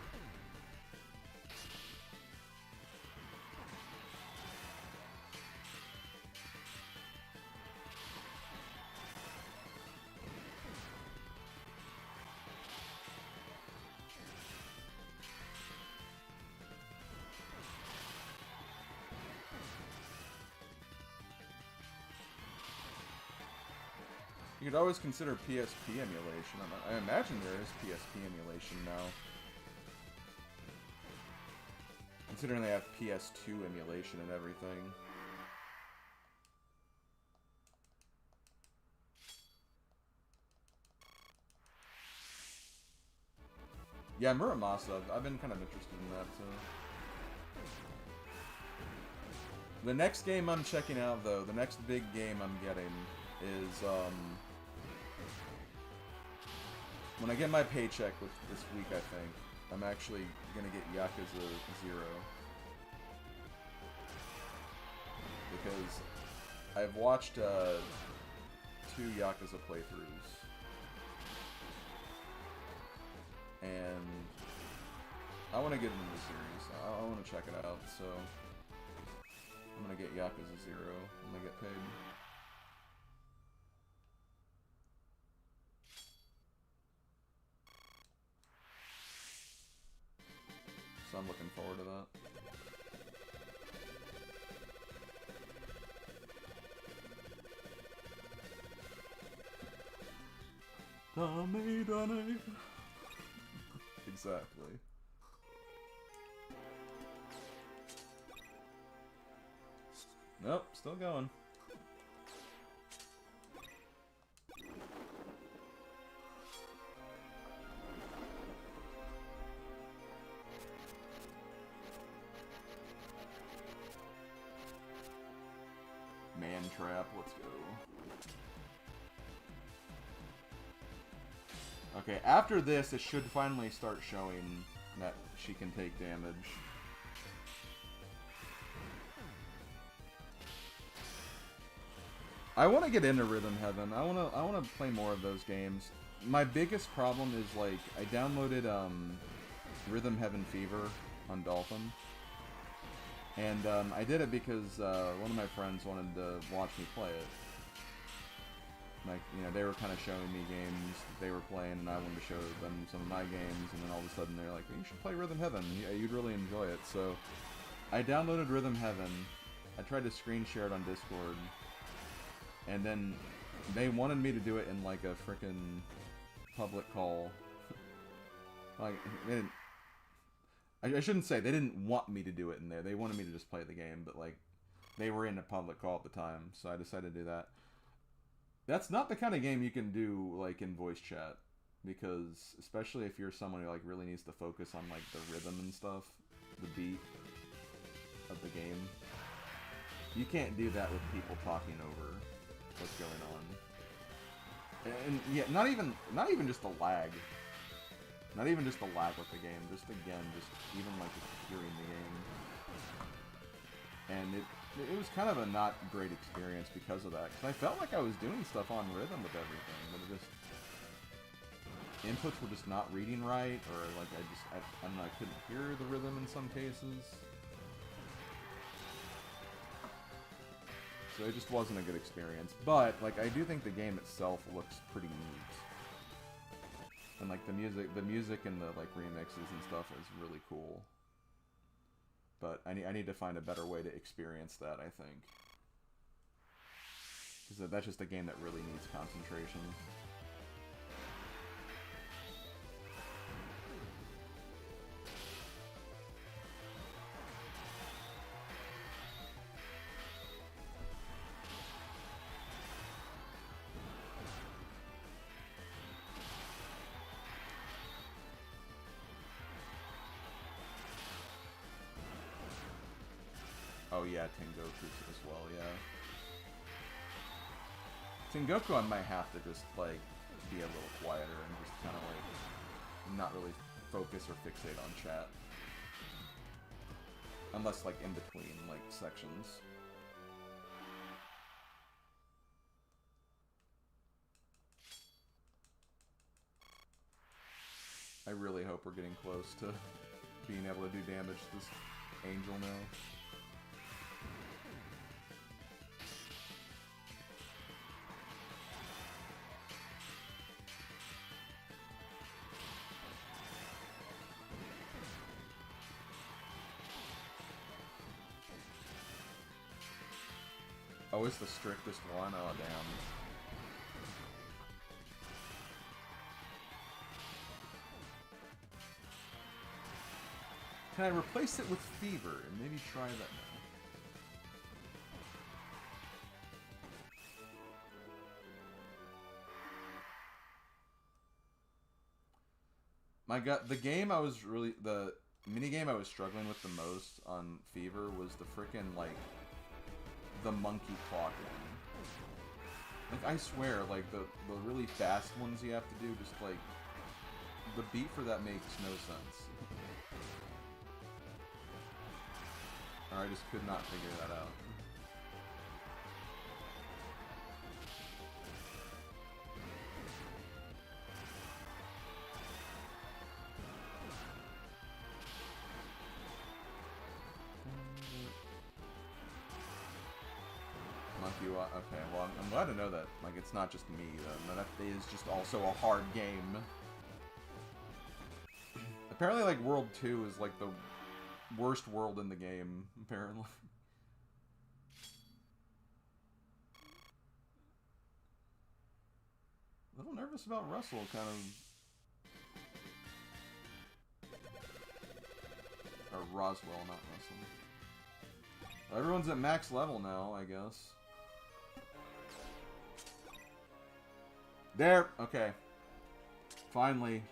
You could always consider PSP emulation. I imagine there is PSP emulation now. Considering they have PS2 emulation and everything. Yeah, Muramasa, I've been kind of interested in that too. The next game I'm checking out though, the next big game I'm getting is, when I get my paycheck this week, I think, I'm actually gonna get Yakuza 0. Because I've watched 2 Yakuza playthroughs. And I want to get into the series. I want to check it out, so I'm gonna get Yakuza 0 when I get paid. So I'm looking forward to that. Dame. Exactly. Nope, still going. Man trap, let's go. Okay, after this, it should finally start showing that she can take damage. I want to get into Rhythm Heaven. I want to play more of those games. My biggest problem is, like, I downloaded Rhythm Heaven Fever on Dolphin. And I did it because one of my friends wanted to watch me play it. Like, you know, they were kind of showing me games that they were playing, and I wanted to show them some of my games, and then all of a sudden they're like, you should play Rhythm Heaven, you'd really enjoy it. So, I downloaded Rhythm Heaven, I tried to screen share it on Discord, and then they wanted me to do it in, like, a frickin' public call. Like, they didn't... I shouldn't say they didn't want me to do it in there, they wanted me to just play the game, but, like, they were in a public call at the time, so I decided to do that. That's not the kind of game you can do, like, in voice chat, because, especially if you're someone who, like, really needs to focus on, like, the rhythm and stuff, the beat of the game, you can't do that with people talking over what's going on. And yeah, not even just the lag. Not even just the lag with the game, just again, just even, like, hearing the game. And it was kind of a not great experience because of that. Because I felt like I was doing stuff on rhythm with everything, but it just... inputs were just not reading right, or like I don't know, I couldn't hear the rhythm in some cases. So it just wasn't a good experience. But, like, I do think the game itself looks pretty neat. And, like, the music and the, like, remixes and stuff is really cool. But I need to find a better way to experience that, I think. Because that's just a game that really needs concentration. Oh yeah, Tengoku as well, yeah. Tengoku I might have to just, like, be a little quieter and just kind of, like, not really focus or fixate on chat. Unless, like, in between, like, sections. I really hope we're getting close to being able to do damage to this angel now. Oh, it's the strictest one? Oh, damn. Can I replace it with Fever and maybe try that now? My god, the minigame I was struggling with the most on Fever was the frickin', like, the monkey clock one. Like, I swear, like, the really fast ones you have to do, just, like, the beat for that makes no sense. Or I just could not figure that out. Okay, well, I'm glad to know that, like, it's not just me, that is just also a hard game. Apparently, like, World 2 is, like, the worst world in the game, apparently. A little nervous about Russell, kind of... Or Roswell, not Russell. Everyone's at max level now, I guess. There! Okay. Finally.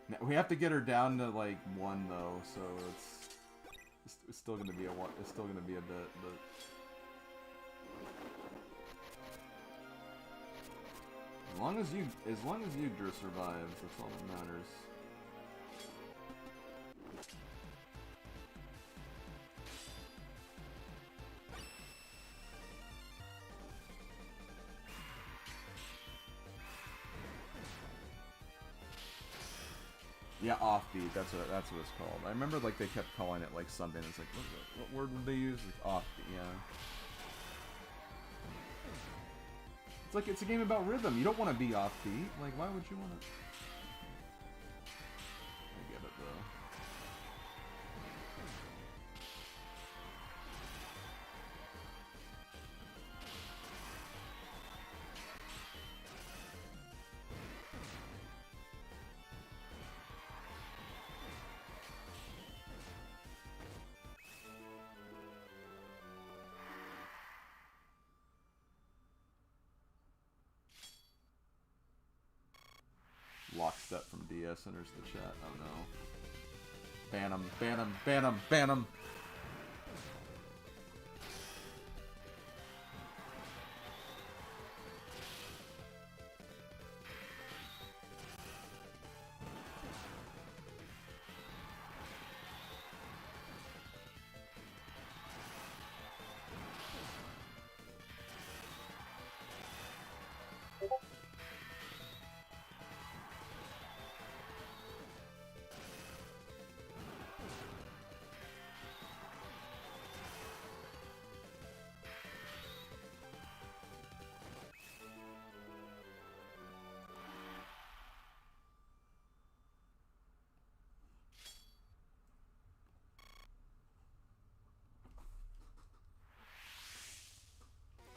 Now, we have to get her down to, like, 1, though, so it's still gonna be a one. It's still gonna be a bit, but... As long as Yggdra survives, that's all that matters. Yeah, offbeat. That's what it's called. I remember, like, they kept calling it, like, something. It's like, what word would they use? Like, offbeat. Yeah. It's like, it's a game about rhythm. You don't want to be offbeat. Like, why would you want to? I get it, though. Lockstep from DS enters the chat. Oh no. Ban him, ban him, ban him, ban him!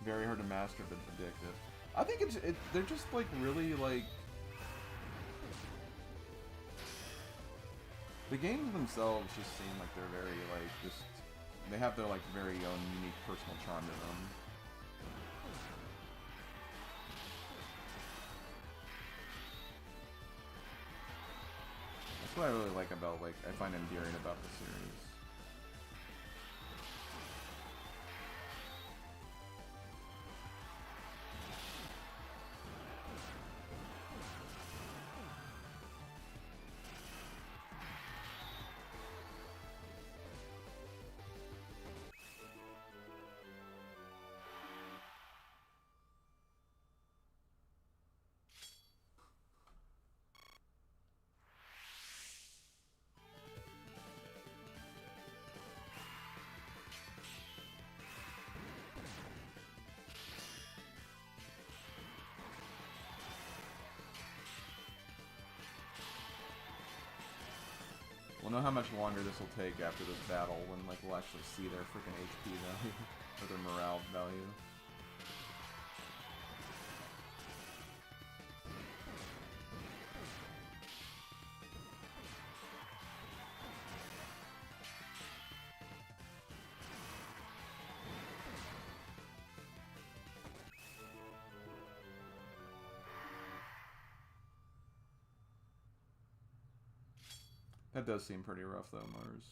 Very hard to master, but addictive. I think they're just, like, really, like... The games themselves just seem like they're very, like, just... They have their, like, very own unique personal charm to them. That's what I really like about, like, I find endearing about the series. know how much longer this will take after this battle when like we'll actually see their freaking HP value or their morale value. That does seem pretty rough though, Mars.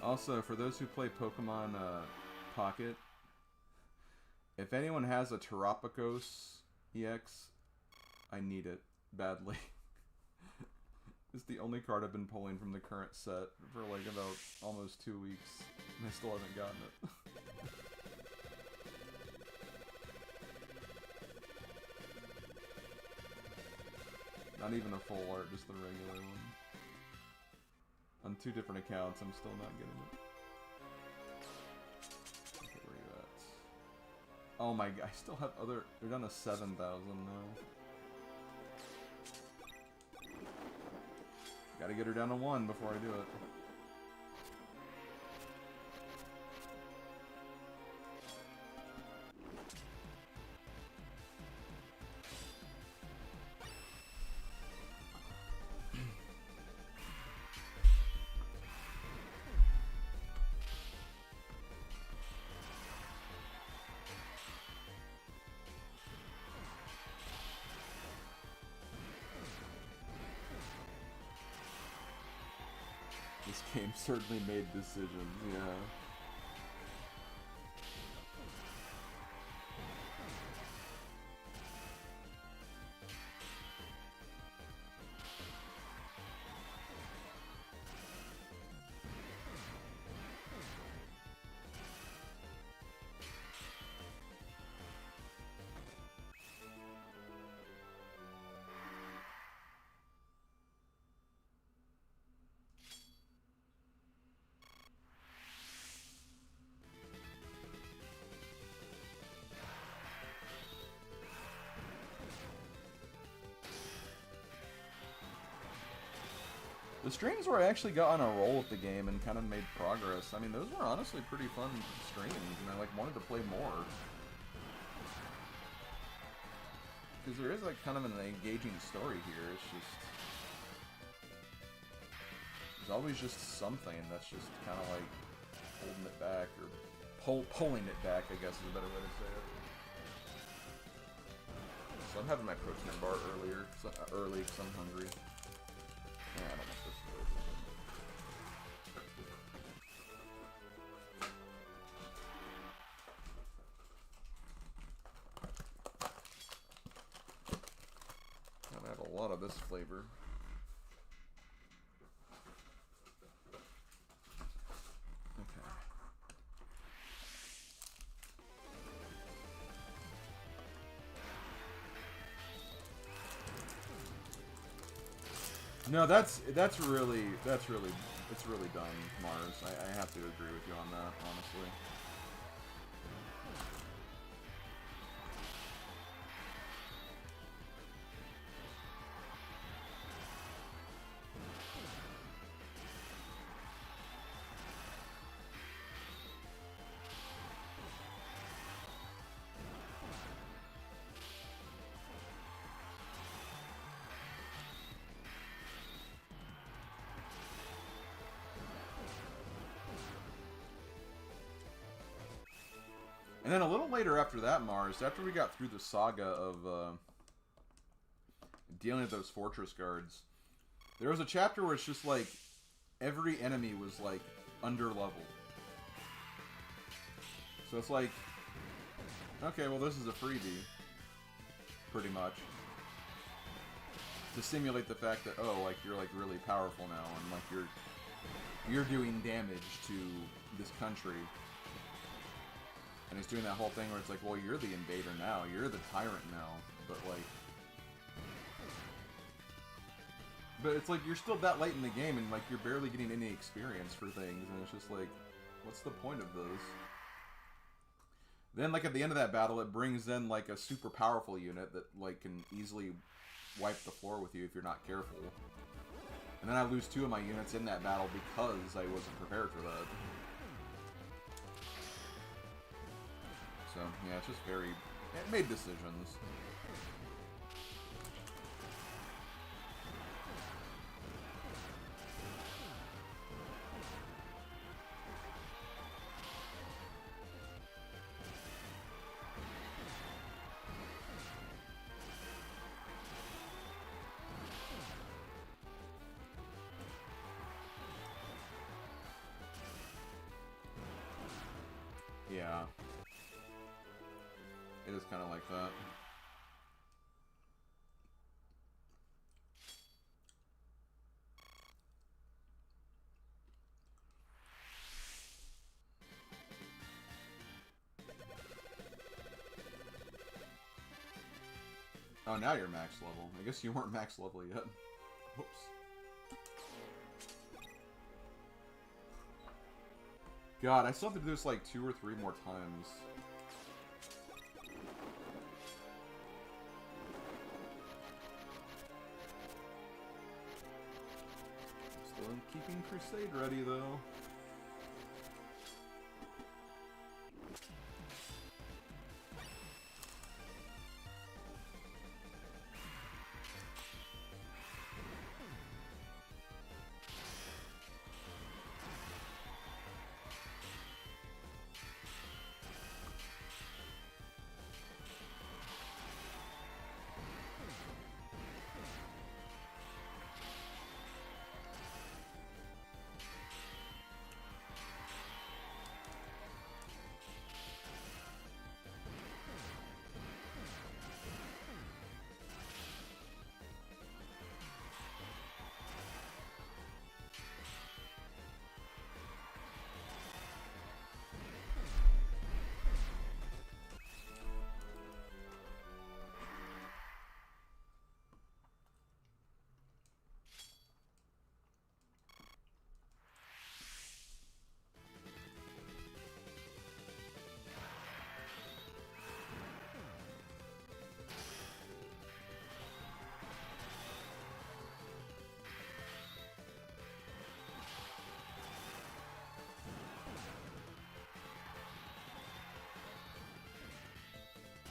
Also, for those who play Pokemon Pocket, if anyone has a Terapagos EX, I need it badly. It's the only card I've been pulling from the current set for like about almost 2 weeks, and I still haven't gotten it. Not even a full art, just the regular one. On 2 different accounts, I'm still not getting it. Okay, where are you at? Oh my god, I still have other... They're down to 7,000 now. Gotta get her down to 1 before I do it. This game certainly made decisions, yeah. The streams where I actually got on a roll with the game and kind of made progress, I mean, those were honestly pretty fun streams, and I like wanted to play more. Because there is like kind of an engaging story here, it's just... There's always just something that's just kind of like holding it back, or pulling it back, I guess is a better way to say it. So I'm having my protein bar early because I'm hungry. Yeah, I don't want this. I have a lot of this flavor. Okay. No, that's really it's really done, Mars. I have to agree with you on that, honestly. And then a little later after that, Mars, after we got through the saga of dealing with those fortress guards, there was a chapter where it's just like every enemy was like under level. So it's like Okay, well this is a freebie. Pretty much. To simulate the fact that, oh, like, you're, like, really powerful now, and, like, you're doing damage to this country. And it's doing that whole thing where it's like, well, you're the invader now, you're the tyrant now, but, like... But it's like, you're still that late in the game, and, like, you're barely getting any experience for things, and it's just like, what's the point of this? Then, like, at the end of that battle, it brings in, like, a super powerful unit that, like, can easily wipe the floor with you if you're not careful. And then I lose 2 of my units in that battle because I wasn't prepared for that. So, yeah, it's just very... It made decisions. Yeah. It is kind of like that. Oh, now you're max level. I guess you weren't max level yet. Whoops. God, I still have to do this like 2 or 3 more times. Still keeping Crusade ready, though.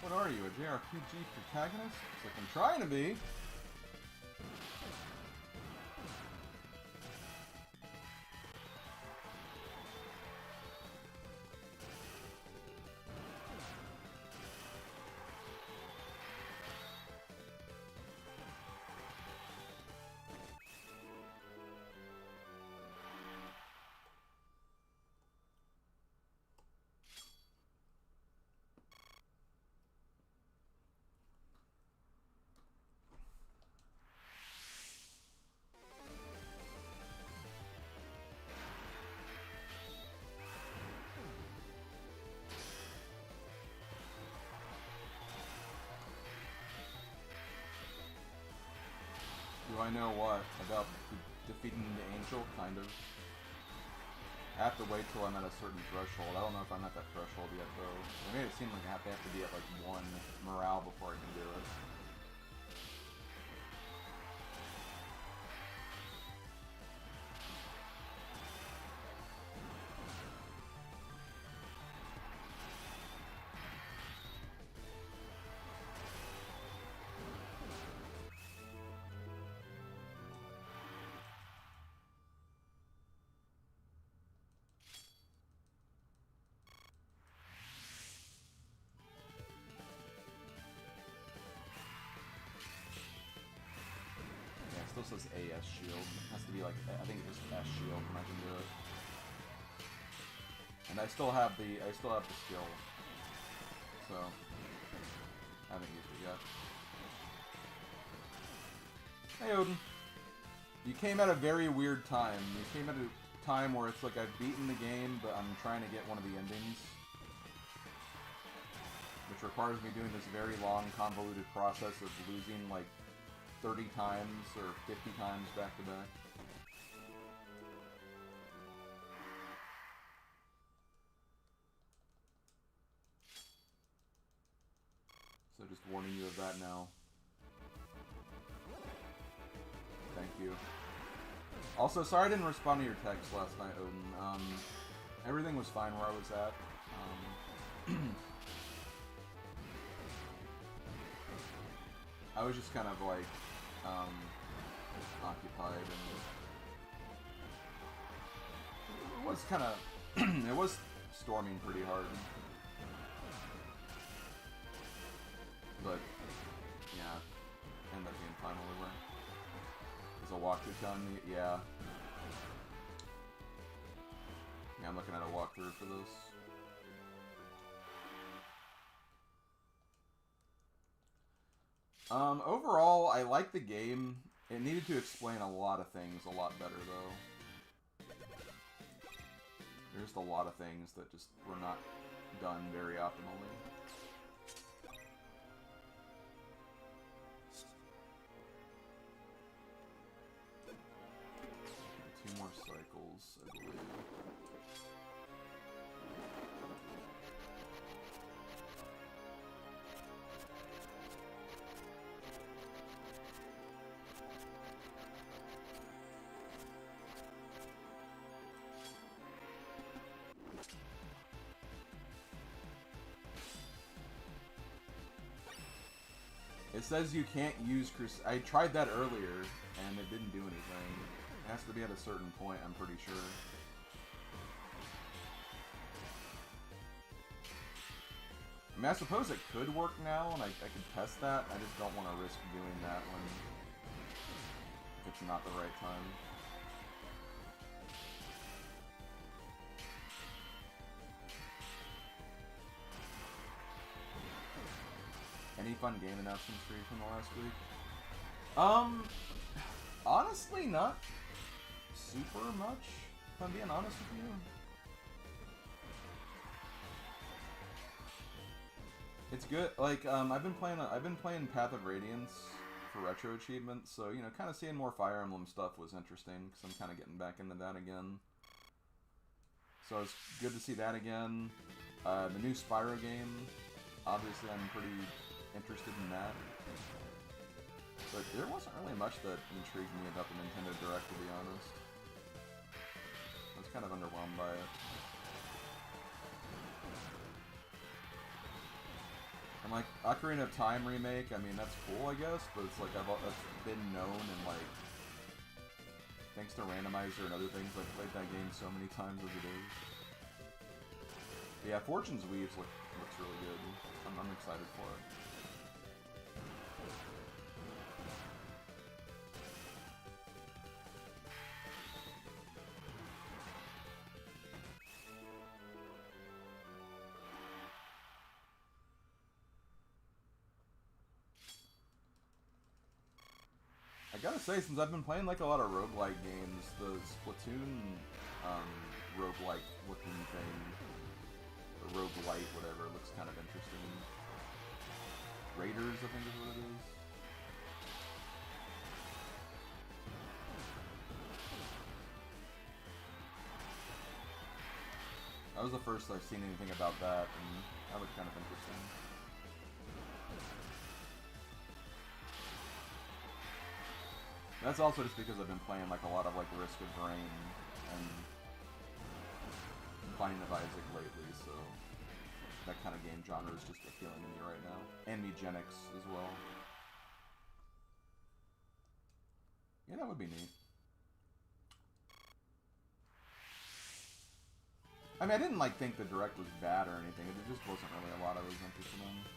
What are you, a JRPG protagonist? It's like, I'm trying to be. Do I know what? About defeating the angel? Kind of. I have to wait till I'm at a certain threshold. I don't know if I'm at that threshold yet, though. They made it seem like I have to be at, like, 1 morale before I can do it. Still says AS shield. It has to be like, I think it's just S shield when I can do it. And I still have the skill. so I haven't used it yet. Hey Odin. You came at a very weird time. You came at a time where it's like I've beaten the game, but I'm trying to get one of the endings. Which requires me doing this very long, convoluted process of losing like 30 times or 50 times back to back. So just warning you of that now. Thank you. Also, sorry I didn't respond to your text last night, Odin. Everything was fine where I was at. I was just kind of like, occupied, and it was kind of, it was storming pretty hard. But, yeah, ended up being fine over. Is a walkthrough telling me? Yeah. Yeah, I'm looking at a walkthrough for this. Overall, I like the game. It needed to explain a lot of things a lot better, though. There's just a lot of things that just were not done very optimally. Two more cycles, I believe. It says you can't use I tried that earlier, and it didn't do anything. It has to be at a certain point, I'm pretty sure. I mean, I suppose it could work now, and I could test that. I just don't want to risk doing that when it's not the right time. Any fun game announcements for you from the last week? Honestly, not super much, if I'm being honest with you. It's good. Like, I've been playing Path of Radiance for retro achievements, so, you know, kind of seeing more Fire Emblem stuff was interesting, because I'm kind of getting back into that again. So it's good to see that again. The new Spyro game, obviously I'm pretty interested in that. But there wasn't really much that intrigued me about the Nintendo Direct, to be honest. I was kind of underwhelmed by it. And like, Ocarina of Time remake, I mean, that's cool, I guess, but it's like, that's been known, and like, thanks to Randomizer and other things, I've played that game so many times as it is. But yeah, Fortune's Weaves looks really good. I'm excited for it. I gotta say, since I've been playing like a lot of roguelike games, the Splatoon roguelike looking thing, or roguelite, whatever, looks kind of interesting. Raiders, I think is what it is. That was the first I've seen anything about that, and that looked kind of interesting. That's also just because I've been playing like a lot of like Risk of Rain and Binding of Isaac lately, so that kind of game genre is just appealing to me right now. And Megenics as well. Yeah, that would be neat. I mean, I didn't like think the Direct was bad or anything. It just wasn't really a lot I was interested in.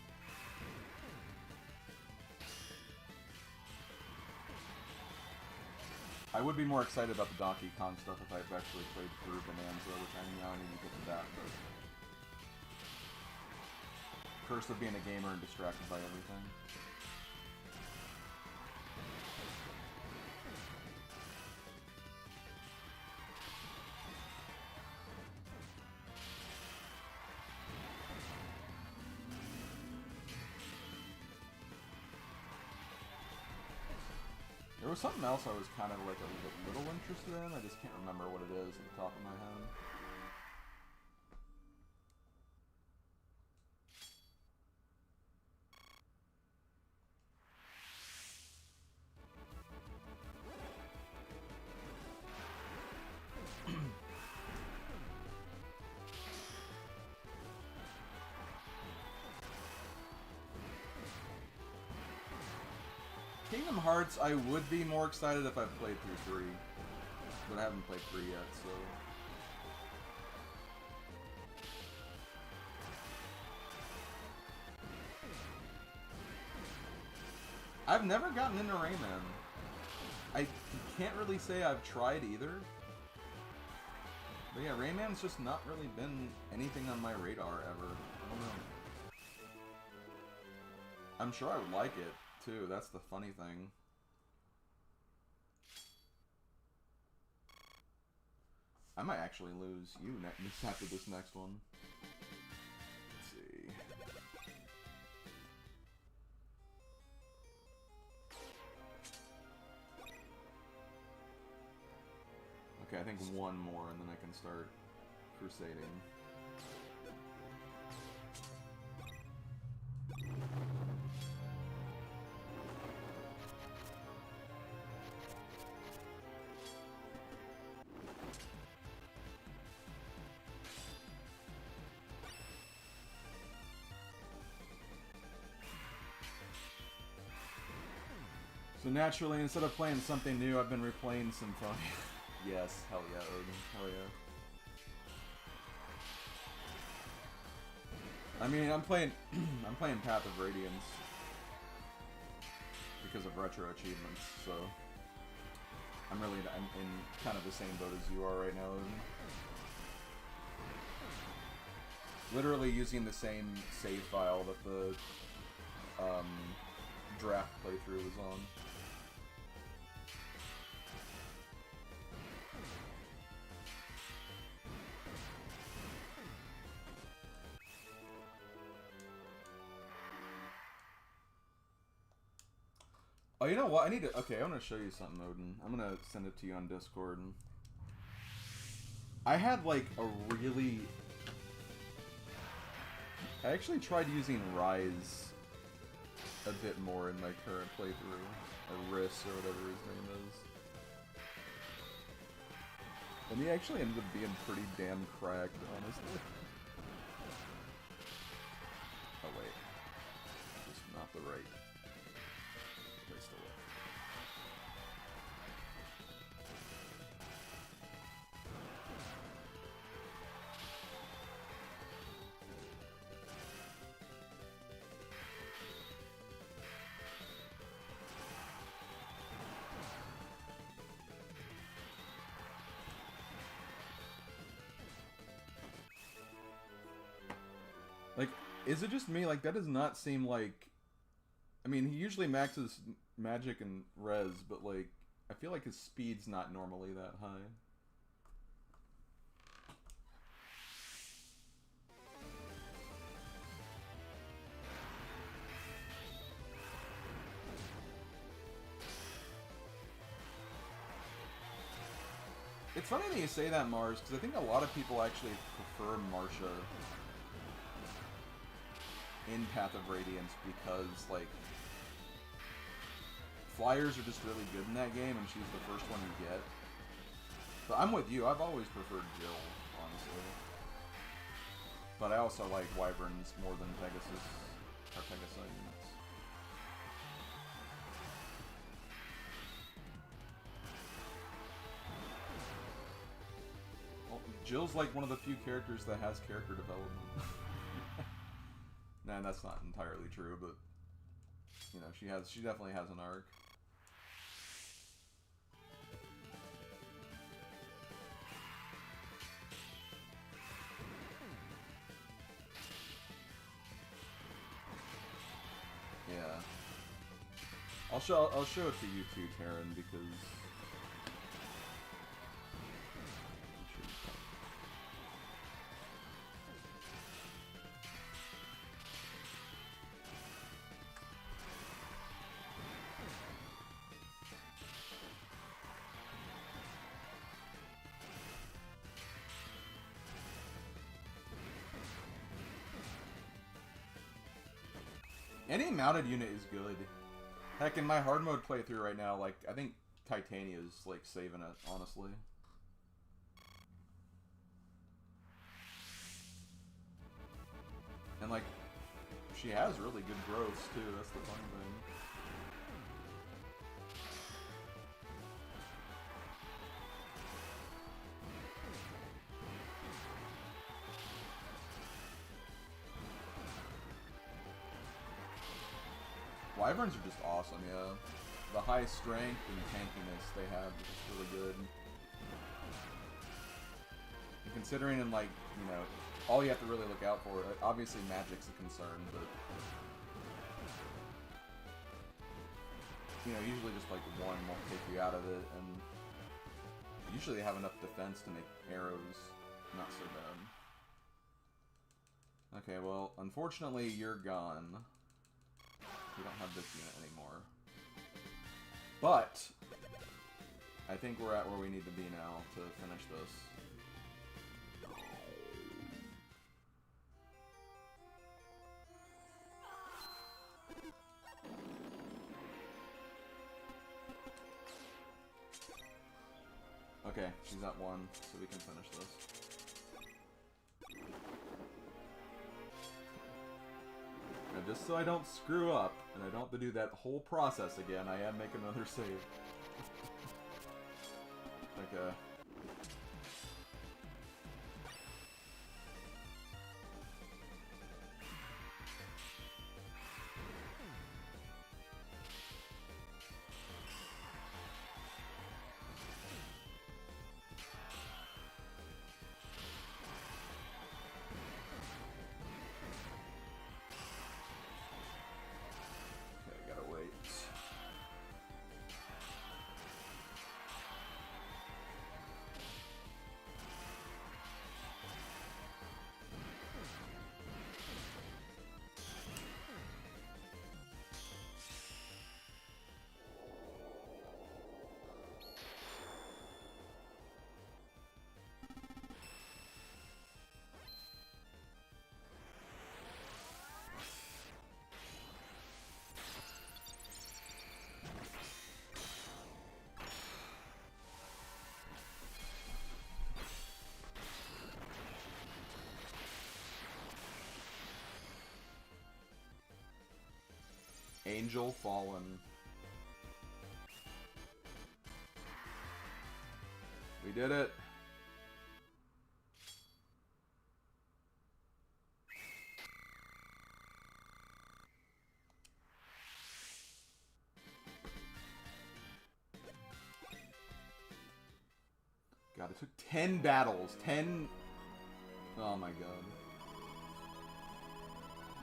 I would be more excited about the Donkey Kong stuff if I had actually played through Bonanza, which I now need to get to that. But Curse of being a gamer and distracted by everything. There was something else I was kind of like a little interested in. I just can't remember what it is at the top of my head. Kingdom Hearts, I would be more excited if I played through 3. But I haven't played 3 yet, so... I've never gotten into Rayman. I can't really say I've tried either. But yeah, Rayman's just not really been anything on my radar ever. I don't know. I'm sure I would like it, too. That's the funny thing. I might actually lose you after this next one. Let's see. Okay, I think one more and then I can start crusading. So naturally, instead of playing something new, I've been replaying Symphony. Yes, hell yeah, Odin, hell yeah. I mean, I'm playing Path of Radiance because of retro achievements, so I'm in kind of the same boat as you are right now, Odin. Literally using the same save file that the draft playthrough was on. Oh, you know what? I need to... Okay, I want to show you something, Odin. I'm going to send it to you on Discord. I had, like, a really... I actually tried using Rise a bit more in my current playthrough. Or Riss, or whatever his name is. And he actually ended up being pretty damn cracked, honestly. Oh, wait. Just not the right... place to look. Like, is it just me? Like, that does not seem like... I mean, he usually maxes magic and res, but, like, I feel like his speed's not normally that high. It's funny that you say that, Mars, because I think a lot of people actually prefer Marcia in Path of Radiance because, like, flyers are just really good in that game, and she's the first one you get. But I'm with you. I've always preferred Jill, honestly. But I also like Wyverns more than Pegasus or Pegasi units. Well, Jill's like one of the few characters that has character development. Nah, that's not entirely true, but you know, she definitely has an arc. I'll show it to you too, Taryn, because any mounted unit is good. Heck, in my hard mode playthrough right now, like, I think Titania is, like, saving it, honestly. And, like, she has really good growths, too. That's the fun thing. Wyverns are just awesome, yeah. The high strength and tankiness they have is just really good. And considering, in like, you know, all you have to really look out for, obviously magic's a concern, but you know, usually just like one won't take you out of it, and usually they have enough defense to make arrows not so bad. Okay, well, unfortunately you're gone. We don't have this unit anymore. But I think we're at where we need to be now to finish this. Okay, she's at 1, so we can finish this. Now, just so I don't screw up, and I don't have to do that whole process again, I am making another save. Okay. Angel Fallen. We did it. God, it took 10 battles. 10... Oh my god.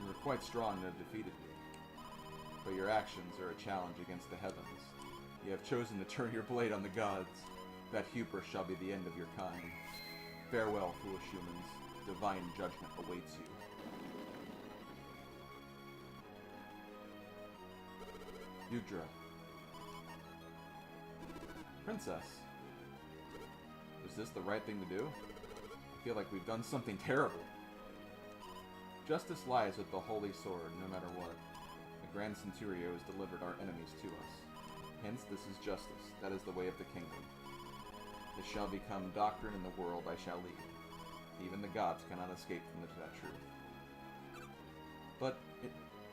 You were quite strong to have defeated me. But your actions are a challenge against the heavens. You have chosen to turn your blade on the gods. That hubris shall be the end of your kind. Farewell, foolish humans. Divine judgment awaits you. Yggdra. Princess. Was this the right thing to do? I feel like we've done something terrible. Justice lies with the holy sword, no matter what. The Grand Centurio has delivered our enemies to us. Hence, this is justice. That is the way of the kingdom. It shall become doctrine in the world I shall lead. Even the gods cannot escape from that truth. But,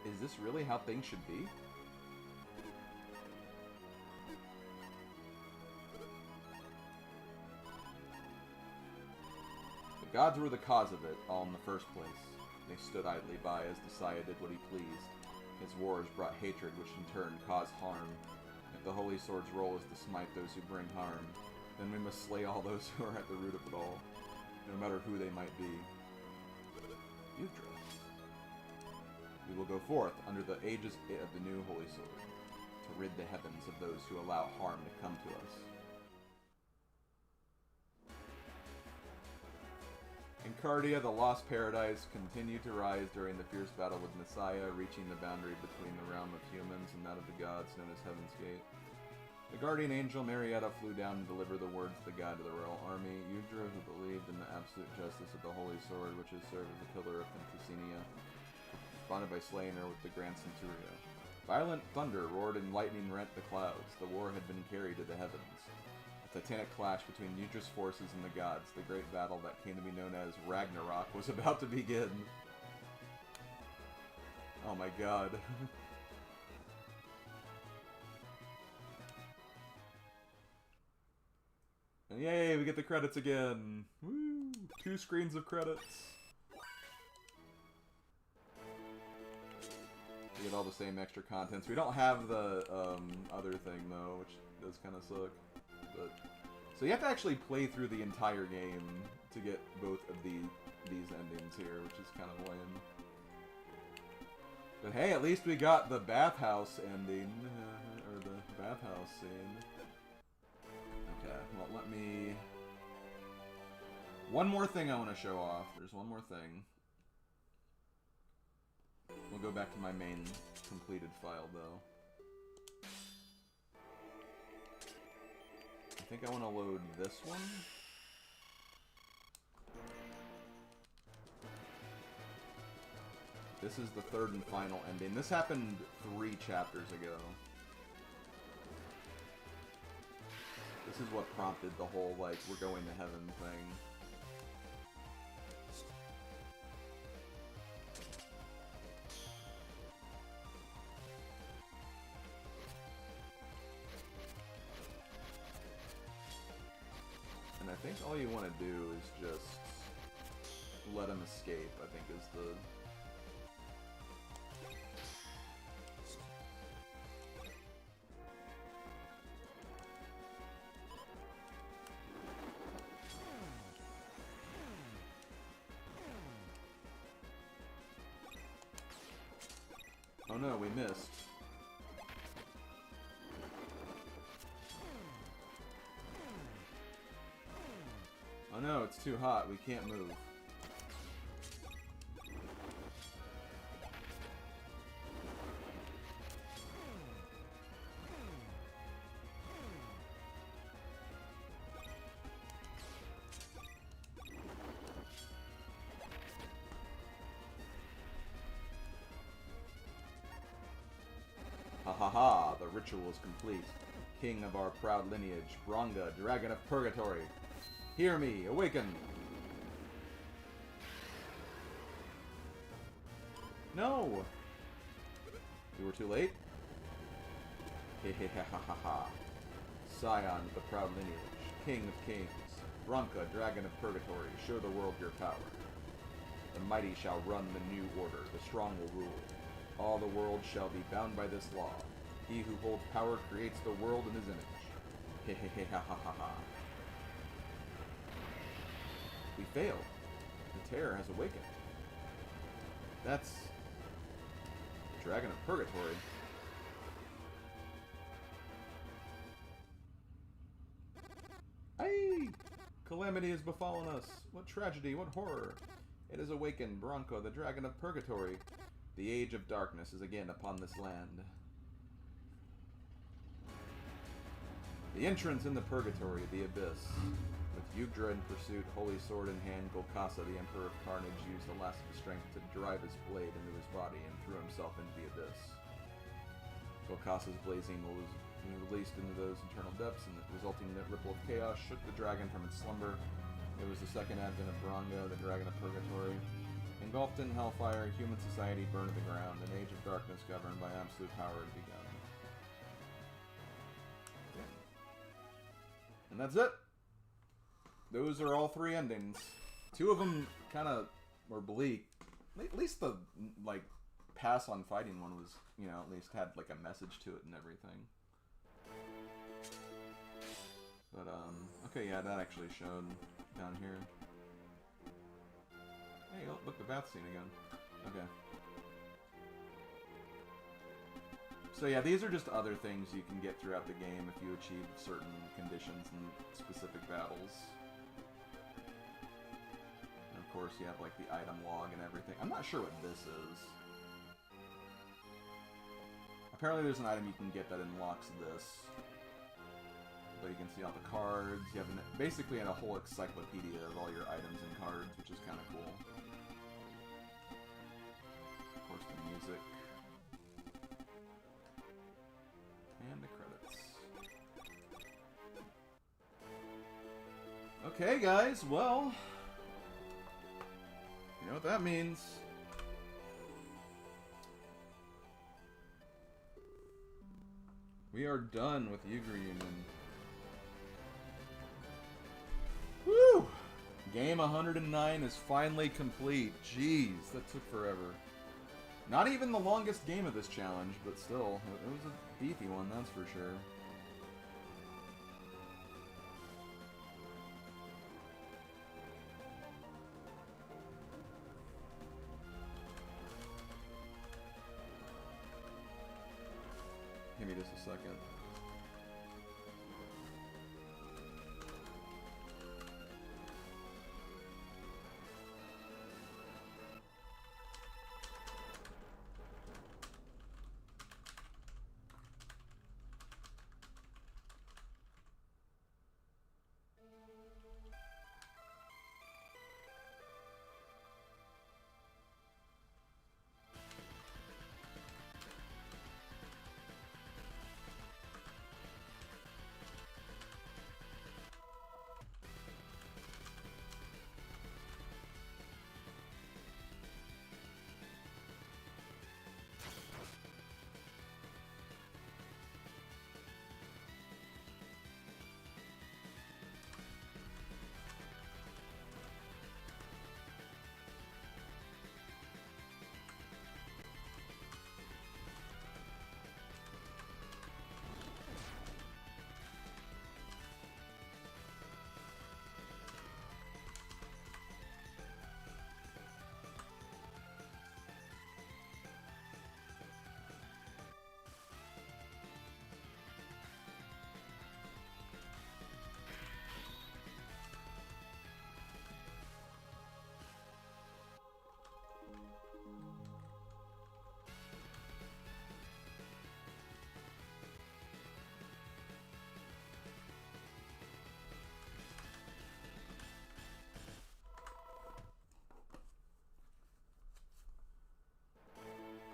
is this really how things should be? The gods were the cause of it, all in the first place. They stood idly by as Messiah did what he pleased. His wars brought hatred, which in turn caused harm. If the Holy Sword's role is to smite those who bring harm, then we must slay all those who are at the root of it all, no matter who they might be. Yggdra. We will go forth under the aegis of the new Holy Sword, to rid the heavens of those who allow harm to come to us. In Cardia, the Lost Paradise continued to rise during the fierce battle with Messiah, reaching the boundary between the realm of humans and that of the gods, known as Heaven's Gate. The guardian angel Marietta flew down to deliver the words of the god to the royal army. Yggdra, who believed in the absolute justice of the holy sword, which has served as a pillar of Penthesinia, responded by slaying her with the Grand Centuria. Violent thunder roared and lightning rent the clouds. The war had been carried to the heavens. A titanic clash between Yggdra's forces and the gods, the great battle that came to be known as Ragnarok, was about to begin. Oh my god. And yay, we get the credits again! Woo! 2 screens of credits! We get all the same extra contents. We don't have the other thing though, which does kind of suck. But so you have to actually play through the entire game to get both of these endings here, which is kind of lame. But hey, at least we got the bathhouse ending, or the bathhouse scene. Okay, well, let me... One more thing I want to show off. There's one more thing. We'll go back to my main completed file, though. I think I want to load this one. This is the third and final ending. This happened 3 chapters ago. This is what prompted the whole, like, we're going to heaven thing. And I think all you want to do is just let him escape, I think is the... Oh no, we missed. Oh no, it's too hot. We can't move. Ha ha ha, the ritual is complete. King of our proud lineage, Branga, Dragon of Purgatory. Hear me, awaken! No! You were too late? Hehehehaha. Scion of the proud lineage, King of kings, Branka, Dragon of Purgatory, show the world your power. The mighty shall run the new order, the strong will rule. All the world shall be bound by this law. He who holds power creates the world in his image. Hehehehaha. We failed. The terror has awakened. That's... the Dragon of Purgatory. Aye! Calamity has befallen us. What tragedy, what horror. It has awakened Bronco, the Dragon of Purgatory. The age of darkness is again upon this land. The entrance in the Purgatory, the Abyss. With Yggdra in pursuit, holy sword in hand, Golkasa, the Emperor of Carnage, used the last of his strength to drive his blade into his body and threw himself into the Abyss. Golkasa's blazing was released into those internal depths, and the resulting ripple of chaos shook the dragon from its slumber. It was the second advent of Branga, the Dragon of Purgatory. Engulfed in hellfire, human society burned to the ground. An age of darkness governed by absolute power had begun. And that's it! Those are all 3 endings. 2 of them kind of were bleak. At least the, like, pass on fighting one was, you know, at least had, like, a message to it and everything. But, okay, yeah, that actually showed down here. Hey, look, the bath scene again. Okay. So yeah, these are just other things you can get throughout the game if you achieve certain conditions in specific battles. And of course you have like the item log and everything. I'm not sure what this is. Apparently there's an item you can get that unlocks this. But you can see all the cards. You have basically a whole encyclopedia of all your items and cards, which is kind of cool. Of course, the music. And the credits. Okay, guys, well... You know what that means. We are done with Yggdra Union. Woo! Game 109 is finally complete. Jeez, that took forever. Not even the longest game of this challenge, but still, it was a beefy one, that's for sure. Give me just a second.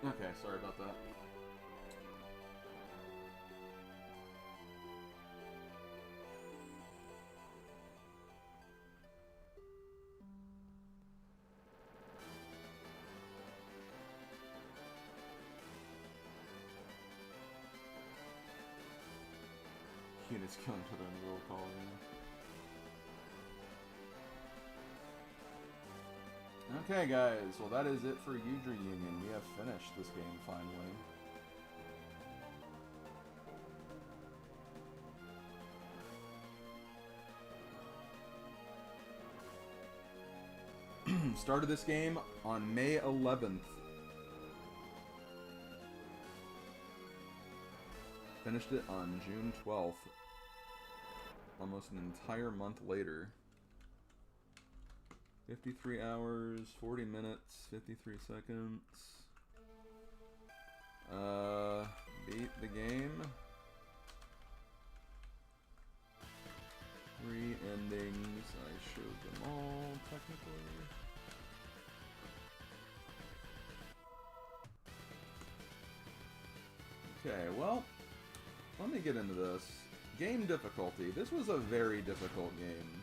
Okay, sorry about that. Units killing each other in the roll call, yeah. Okay, guys, well that is it for Yggdra Union. We have finished this game finally. Started this game on May 11th. Finished it on June 12th. Almost an entire month later. 53 hours, 40 minutes, 53 seconds. Beat the game. 3 endings. I showed them all, technically. Okay, well, let me get into this. Game difficulty. This was a very difficult game.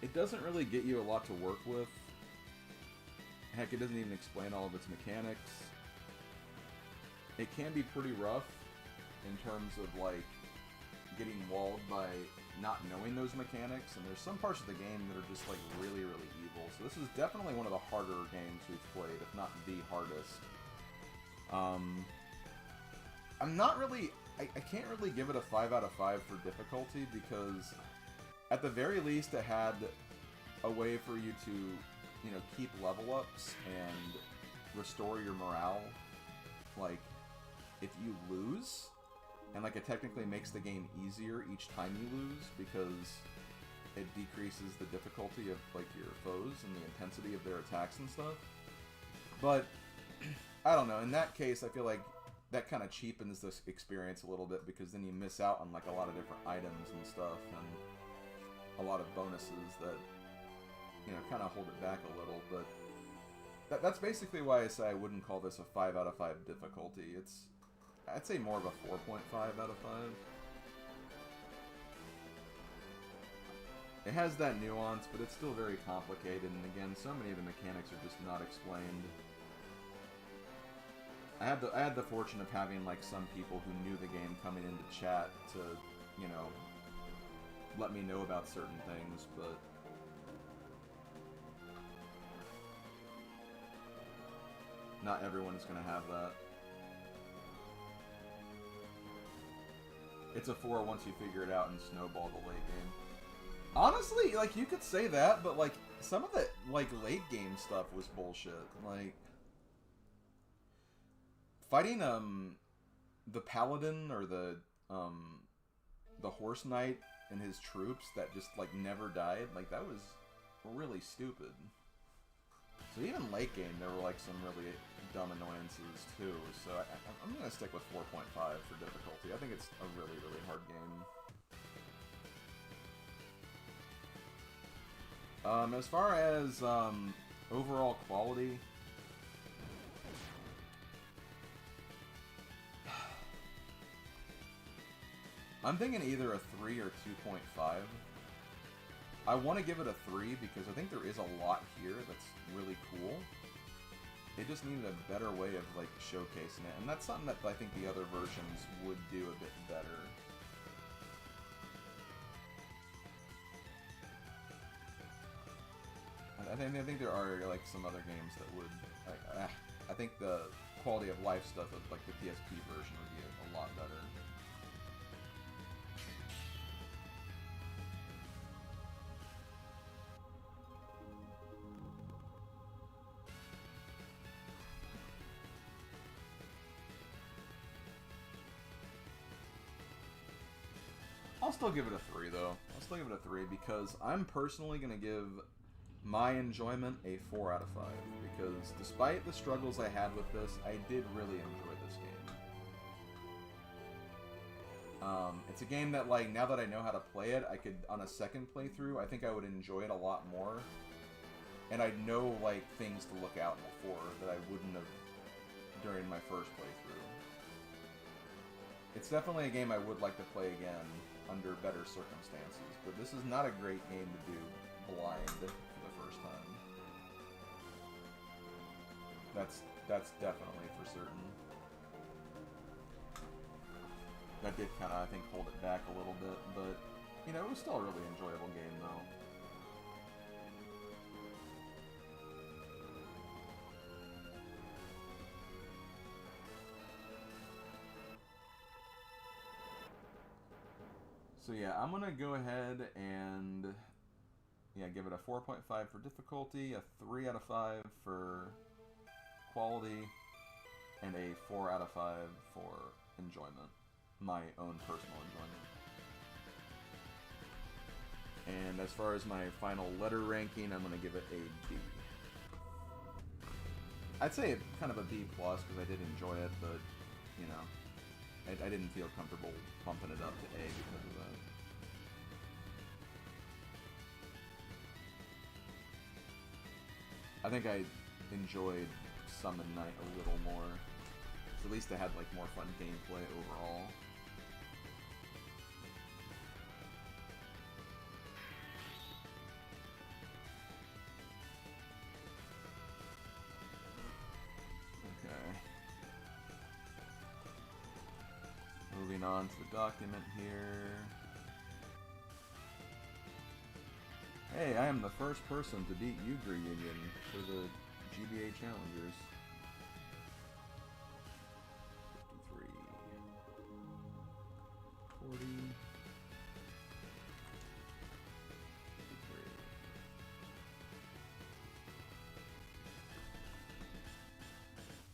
It doesn't really get you a lot to work with. Heck, it doesn't even explain all of its mechanics. It can be pretty rough in terms of, like, getting walled by not knowing those mechanics, and there's some parts of the game that are just, like, really, really evil. So this is definitely one of the harder games we've played, if not the hardest. I'm not really... I can't really give it a 5 out of 5 for difficulty, because at the very least it had a way for you to, you know, keep level ups and restore your morale. Like, if you lose, and like it technically makes the game easier each time you lose because it decreases the difficulty of like your foes and the intensity of their attacks and stuff. But I don't know. In that case, I feel like that kind of cheapens this experience a little bit because then you miss out on like a lot of different items and stuff and a lot of bonuses that, you know, kind of hold it back a little. But that's basically why I say I wouldn't call this a 5 out of 5 difficulty. It's, I'd say more of a 4.5 out of 5. It has that nuance, but it's still very complicated, and again, so many of the mechanics are just not explained. I had the fortune of having like some people who knew the game coming into chat to, you know, let me know about certain things, but not everyone's gonna have that. It's a 4 once you figure it out and snowball the late game. Honestly, like, you could say that, but, like, some of the, like, late game stuff was bullshit. Like, fighting, the paladin or the horse knight and his troops that just, like, never died, like, that was really stupid. So even late game, there were, like, some really dumb annoyances, too. So I'm gonna stick with 4.5 for difficulty. I think it's a really, really hard game. As far as overall quality, I'm thinking either a 3 or 2.5. I want to give it a 3 because I think there is a lot here that's really cool. It just needed a better way of like showcasing it, and that's something that I think the other versions would do a bit better. I think there are like some other games that would. I think the quality of life stuff of like the PSP version would be a lot better. I'll still give it a 3 though. I'll still give it a 3 because I'm personally gonna give my enjoyment a 4 out of 5 because despite the struggles I had with this, I did really enjoy this game. It's a game that, like, now that I know how to play it, I could, on a second playthrough, I think I would enjoy it a lot more. And I'd know, like, things to look out for that I wouldn't have during my first playthrough. It's definitely a game I would like to play again under better circumstances, but this is not a great game to do blind for the first time. That's definitely for certain. That did kind of, I think, hold it back a little bit, but, you know, it was still a really enjoyable game, though. So yeah, I'm gonna go ahead and give it a 4.5 for difficulty, a 3 out of 5 for quality, and a 4 out of 5 for enjoyment. My own personal enjoyment. And as far as my final letter ranking, I'm gonna give it a B. I'd say kind of a B plus because I did enjoy it, but you know, I didn't feel comfortable bumping it up to A because of that. I think I enjoyed Summon Night a little more. At least they had like more fun gameplay overall. Moving on to the document here. Hey, I am the first person to beat Yggdra Union for the GBA Challengers. 53. 40.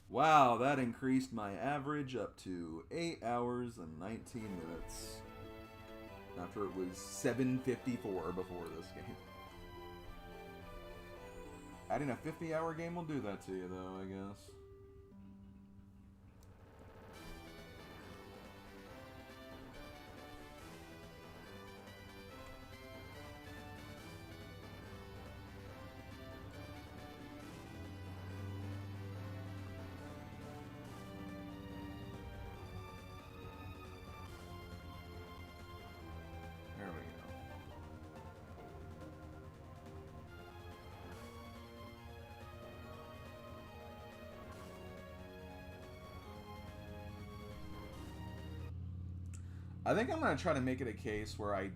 53. Wow, that increased my average up to 8 hours and 19 minutes. After it was 7:54 before this game. Adding a 50-hour game will do that to you, though, I guess. There we go. I think I'm gonna try to make it a case where I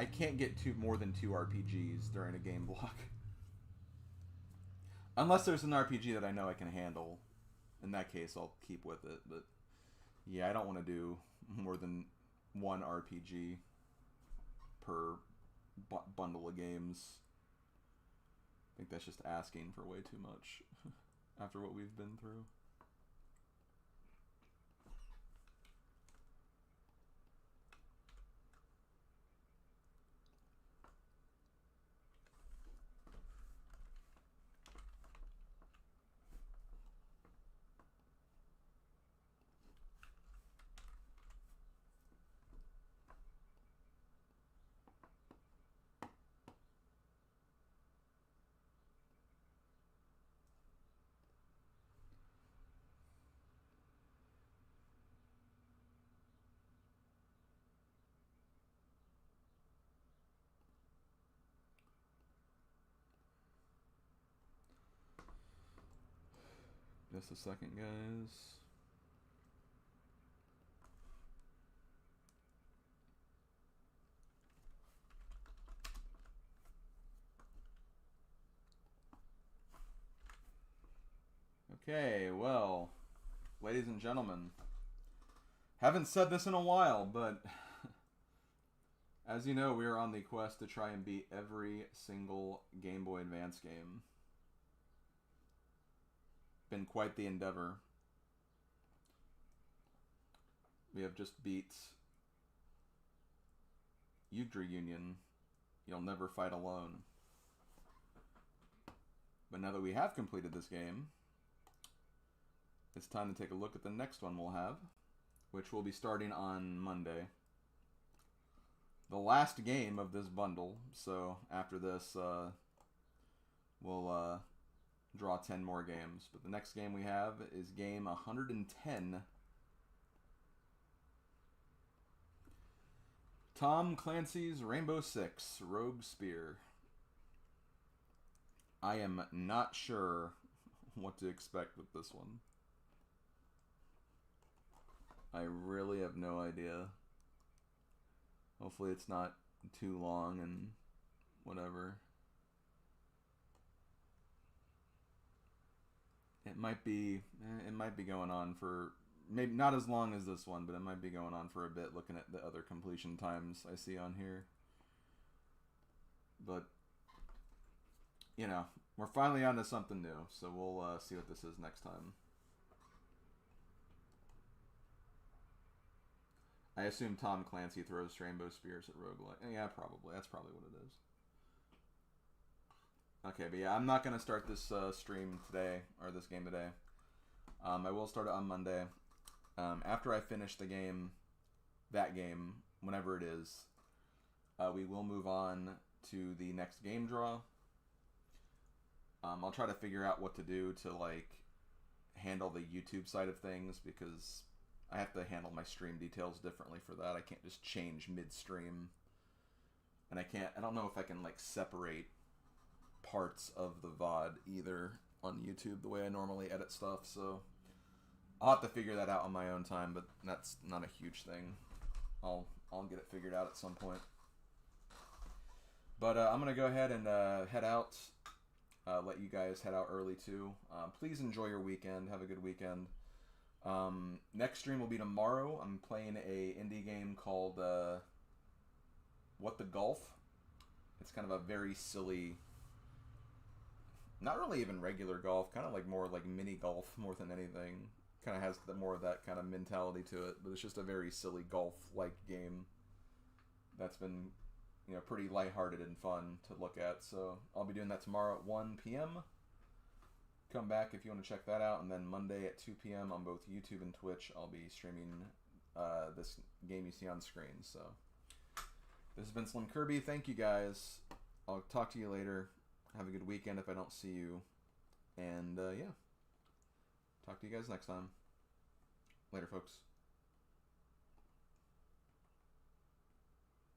can't get more than 2 RPGs during a game block, unless there's an RPG that I know I can handle. In that case, I'll keep with it. But yeah, I don't want to do more than 1 RPG per bundle of games. I think that's just asking for way too much after what we've been through. Just a second, guys. Okay, well, ladies and gentlemen, haven't said this in a while, but as you know, we are on the quest to try and beat every single Game Boy Advance game. Been quite the endeavor. We have just beat Yggdra Union. You'll Never Fight Alone. But now that we have completed this game, it's time to take a look at the next one we'll have, which will be starting on Monday. The last game of this bundle, so after this, we'll draw 10 more games. But the next game we have is game 110. Tom Clancy's Rainbow Six Rogue Spear. I am not sure what to expect with this one. I really have no idea. Hopefully it's not too long and whatever. It might be going on for, maybe not as long as this one, but it might be going on for a bit looking at the other completion times I see on here. But, you know, we're finally onto something new, so we'll see what this is next time. I assume Tom Clancy throws Rainbow Spears at roguelike. Yeah, probably. That's probably what it is. Okay, but yeah, I'm not going to start this stream today, or this game today. I will start it on Monday. After I finish the game, that game, whenever it is, we will move on to the next game draw. I'll try to figure out what to do to, like, handle the YouTube side of things, because I have to handle my stream details differently for that. I can't just change mid-stream. And I don't know if I can, like, separate parts of the VOD either on YouTube the way I normally edit stuff, so I'll have to figure that out on my own time, but that's not a huge thing. I'll get it figured out at some point. But I'm going to go ahead and head out. Let you guys head out early too. Please enjoy your weekend. Have a good weekend. Next stream will be tomorrow. I'm playing a indie game called What the Golf. It's kind of a very silly Not really even regular golf, kind of like more like mini golf more than anything. Kind of has more of that kind of mentality to it, but it's just a very silly golf-like game that's been, you know, pretty lighthearted and fun to look at. So I'll be doing that tomorrow at 1 p.m. Come back if you want to check that out, and then Monday at 2 p.m. on both YouTube and Twitch, I'll be streaming this game you see on screen. So this has been SlimKirby. Thank you guys. I'll talk to you later. Have a good weekend if I don't see you. And yeah, talk to you guys next time. Later, folks.